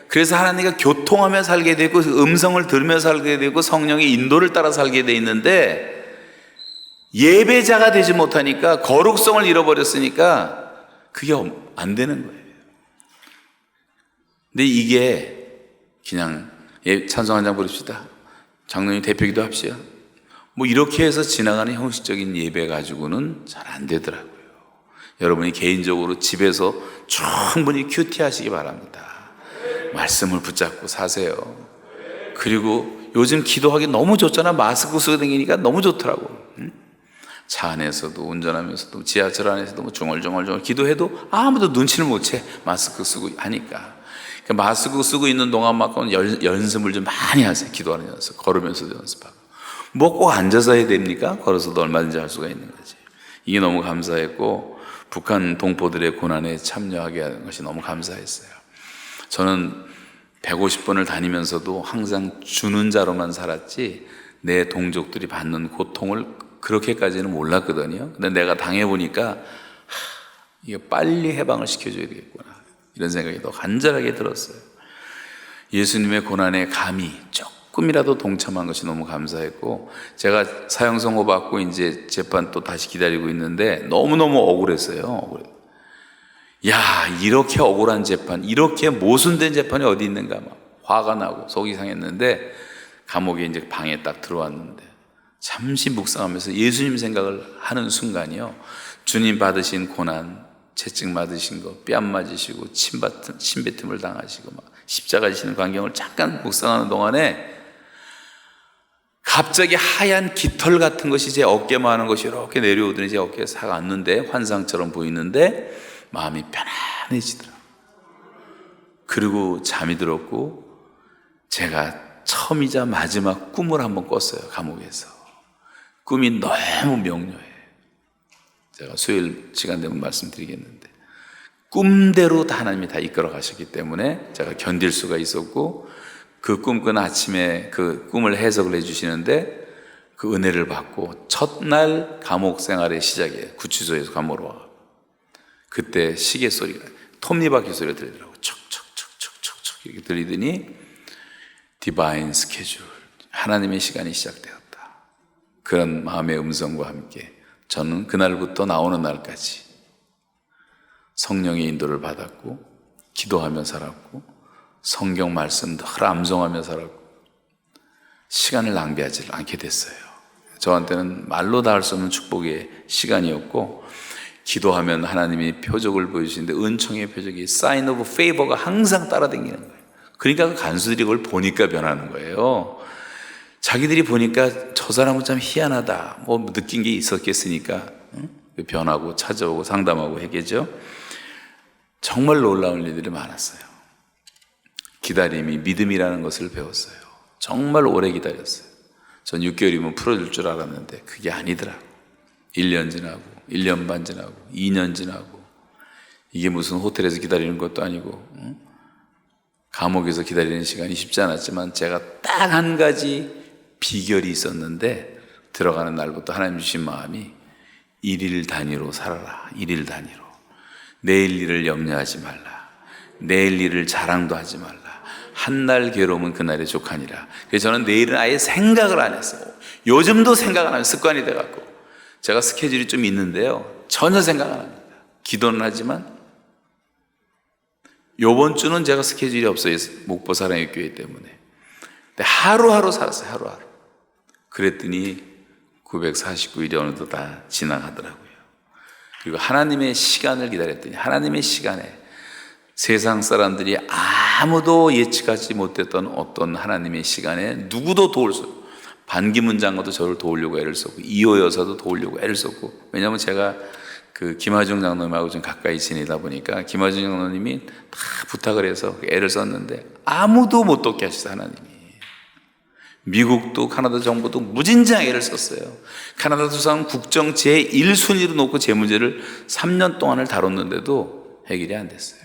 그래서 하나님과 교통하며 살게 되고, 음성을 들으며 살게 되고, 성령의 인도를 따라 살게 돼 있는데, 예배자가 되지 못하니까, 거룩성을 잃어버렸으니까 그게 안 되는 거예요. 근데 이게 그냥 찬송 한 장 부릅시다, 장로님 대표기도 합시다, 뭐 이렇게 해서 지나가는 형식적인 예배 가지고는 잘 안 되더라고요. 여러분이 개인적으로 집에서 충분히 큐티 하시기 바랍니다. 말씀을 붙잡고 사세요. 그리고 요즘 기도하기 너무 좋잖아. 마스크 쓰고 다니니까 너무 좋더라고. 차 안에서도, 운전하면서도, 지하철 안에서도 뭐 중얼중얼 기도해도 아무도 눈치를 못 채. 마스크 쓰고 하니까. 그러니까 마스크 쓰고 있는 동안만큼은 연습을 좀 많이 하세요. 기도하는 연습, 걸으면서도 연습하고. 뭐 꼭 앉아서 해야 됩니까? 걸어서도 얼마든지 할 수가 있는 거지. 이게 너무 감사했고, 북한 동포들의 고난에 참여하게 하는 것이 너무 감사했어요. 저는 150번을 다니면서도 항상 주는 자로만 살았지, 내 동족들이 받는 고통을 그렇게까지는 몰랐거든요. 근데 내가 당해보니까 이게 빨리 해방을 시켜줘야 되겠구나, 이런 생각이 더 간절하게 들었어요. 예수님의 고난에 감히 조금이라도 동참한 것이 너무 감사했고, 제가 사형 선고 받고 이제 재판 또 다시 기다리고 있는데 너무너무 억울했어요. 야, 이렇게 억울한 재판, 이렇게 모순된 재판이 어디 있는가, 막 화가 나고 속이 상했는데, 감옥에 이제 방에 딱 들어왔는데 잠시 묵상하면서 예수님 생각을 하는 순간이요, 주님 받으신 고난, 채찍 맞으신 거, 뺨 맞으시고 침뱉음을 당하시고 막 십자가 지시는 광경을 잠깐 묵상하는 동안에 갑자기 하얀 깃털 같은 것이 제 어깨만 하는 것이 이렇게 내려오더니 제 어깨에 싹 앉는데, 환상처럼 보이는데 마음이 편안해지더라고요. 그리고 잠이 들었고, 제가 처음이자 마지막 꿈을 한번 꿨어요. 감옥에서. 꿈이 너무 명료해요. 제가 수요일 시간 되면 말씀드리겠는데, 꿈대로 다 하나님이 다 이끌어 가셨기 때문에 제가 견딜 수가 있었고, 그 꿈꾼 아침에 그 꿈을 해석을 해주시는데, 그 은혜를 받고 첫날 감옥 생활의 시작이에요. 구치소에서 감옥으로 와. 그때 시계 소리가, 톱니바퀴 소리가 들리더라고요. 척척척척척척 이렇게 들리더니 디바인 스케줄, 하나님의 시간이 시작되었다. 그런 마음의 음성과 함께 저는 그날부터 나오는 날까지 성령의 인도를 받았고, 기도하며 살았고, 성경 말씀 늘 암송하며 살았고, 시간을 낭비하지 않게 됐어요. 저한테는 말로 다 할 수 없는 축복의 시간이었고, 기도하면 하나님이 표적을 보여주시는데 은총의 표적이, 사인 오브 페이버가 항상 따라다니는 거예요. 그러니까 그 간수들이 그걸 보니까 변하는 거예요. 자기들이 보니까 저 사람은 참 희한하다, 뭐 느낀 게 있었겠으니까 변하고 찾아오고 상담하고 해겠죠. 정말 놀라운 일들이 많았어요. 기다림이 믿음이라는 것을 배웠어요. 정말 오래 기다렸어요. 전 6개월이면 풀어줄 줄 알았는데 그게 아니더라고. 1년 지나고 1년 반 지나고 2년 지나고, 이게 무슨 호텔에서 기다리는 것도 아니고 감옥에서 기다리는 시간이 쉽지 않았지만, 제가 딱 한 가지 비결이 있었는데, 들어가는 날부터 하나님 주신 마음이 일일 단위로 살아라. 일일 단위로. 내일 일을 염려하지 말라. 내일 일을 자랑도 하지 말라. 한날 괴로움은 그날의 족하니라. 그래서 저는 내일은 아예 생각을 안 했어요. 요즘도 생각 안 하면 습관이 돼갖고, 제가 스케줄이 좀 있는데요, 전혀 생각 안 합니다. 기도는 하지만, 요번 주는 제가 스케줄이 없어요. 목포 사랑의 교회 때문에. 근데 하루하루 살았어요. 하루하루. 그랬더니 949일이 어느덧 다 지나가더라고요. 그리고 하나님의 시간을 기다렸더니, 하나님의 시간에 세상 사람들이 아무도 예측하지 못했던 어떤 하나님의 시간에 누구도 도울 수 없어요. 반기문 장관도 저를 도우려고 애를 썼고, 이호 여사도 도우려고 애를 썼고, 왜냐하면 제가 그 김하중 장로님하고 좀 가까이 지내다 보니까 김하중 장로님이 다 부탁을 해서 애를 썼는데 아무도 못 돕게 하셨어요. 하나님이. 미국도 카나다 정부도 무진장 애를 썼어요. 카나다 수상 국정 제1순위로 놓고 제 문제를 3년 동안을 다뤘는데도 해결이 안 됐어요.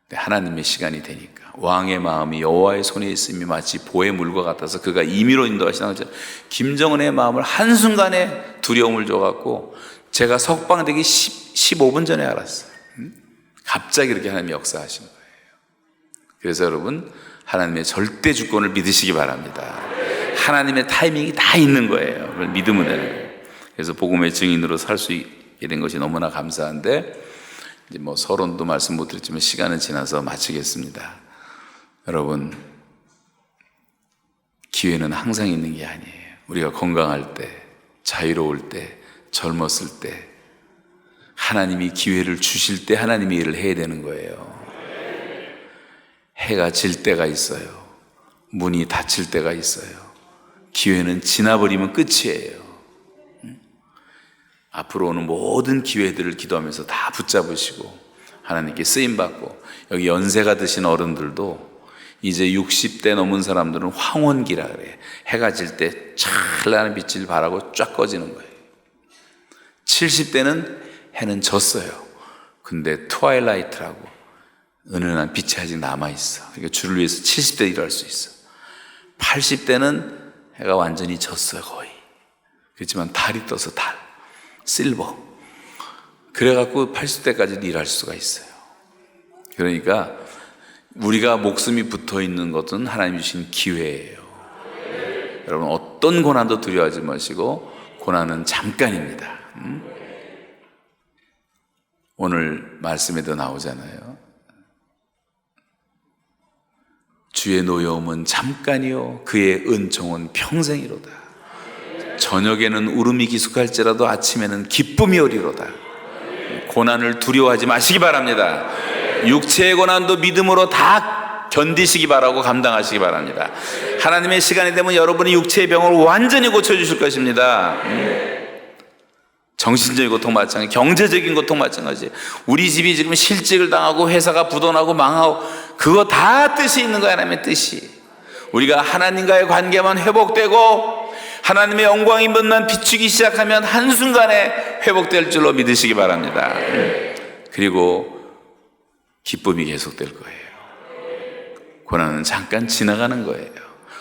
하나님의 시간이 되니까, 왕의 마음이 여호와의 손에 있음이 마치 보의 물과 같아서 그가 임의로 인도하시나, 김정은의 마음을 한순간에 두려움을 줘갖고 제가 석방되기 15분 전에 알았어요. 갑자기 이렇게 하나님이 역사하신 거예요. 그래서 여러분, 하나님의 절대 주권을 믿으시기 바랍니다. 하나님의 타이밍이 다 있는 거예요. 그걸 믿으면 되는 거예요. 그래서 복음의 증인으로 살 수 있게 된 것이 너무나 감사한데, 이제 뭐 서론도 말씀 못 드렸지만 시간은 지나서 마치겠습니다. 여러분, 기회는 항상 있는 게 아니에요. 우리가 건강할 때, 자유로울 때, 젊었을 때, 하나님이 기회를 주실 때 하나님이 일을 해야 되는 거예요. 해가 질 때가 있어요. 문이 닫힐 때가 있어요. 기회는 지나버리면 끝이에요. 앞으로 오는 모든 기회들을 기도하면서 다 붙잡으시고 하나님께 쓰임받고, 여기 연세가 드신 어른들도 이제 60대 넘은 사람들은 황혼기라 그래. 해가 질 때 찬란한 빛을 발하고 쫙 꺼지는 거예요. 70대는 해는 졌어요. 근데 트와일라이트라고 은은한 빛이 아직 남아있어. 그러니까 주를 위해서 70대 일할 수 있어. 80대는 해가 완전히 졌어요. 거의. 그렇지만 달이 떠서 달, 실버. 그래갖고 80대까지 일할 수가 있어요. 그러니까 우리가 목숨이 붙어 있는 것은 하나님 주신 기회예요. 여러분, 어떤 고난도 두려워하지 마시고, 고난은 잠깐입니다. 오늘 말씀에도 나오잖아요. 주의 노여움은 잠깐이요 그의 은총은 평생이로다. 저녁에는 울음이 기숙할지라도 아침에는 기쁨이 오리로다. 고난을 두려워하지 마시기 바랍니다. 육체의 고난도 믿음으로 다 견디시기 바라고 감당하시기 바랍니다. 하나님의 시간이 되면 여러분이 육체의 병을 완전히 고쳐주실 것입니다. 정신적인 고통 마찬가지, 경제적인 고통 마찬가지. 우리 집이 지금 실직을 당하고 회사가 부도나고 망하고, 그거 다 뜻이 있는 거야. 하나님의 뜻이. 우리가 하나님과의 관계만 회복되고 하나님의 영광이 빛만 비추기 시작하면 한순간에 회복될 줄로 믿으시기 바랍니다. 그리고 기쁨이 계속될 거예요. 고난은 잠깐 지나가는 거예요.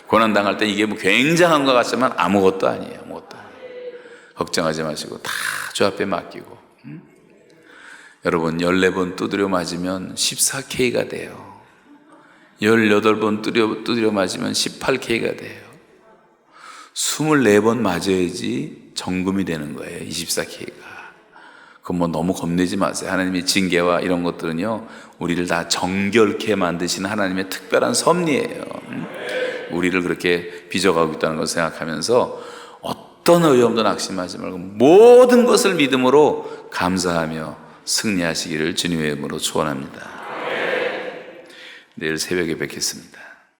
고난 당할 때 이게 뭐 굉장한 것 같지만 아무것도 아니에요. 아무것도 아니에요. 걱정하지 마시고 다 주 앞에 맡기고. 여러분, 14번 두드려 맞으면 14K가 돼요. 18번 두드려 맞으면 18K가 돼요. 24번 맞아야지 정금이 되는 거예요. 24K가. 그건 뭐 너무 겁내지 마세요. 하나님의 징계와 이런 것들은요, 우리를 다 정결케 만드시는 하나님의 특별한 섭리예요. 우리를 그렇게 빚어가고 있다는 것을 생각하면서 어떤 어려움도 낙심하지 말고 모든 것을 믿음으로 감사하며 승리하시기를 주님의 이름으로 축원합니다. 내일 새벽에 뵙겠습니다.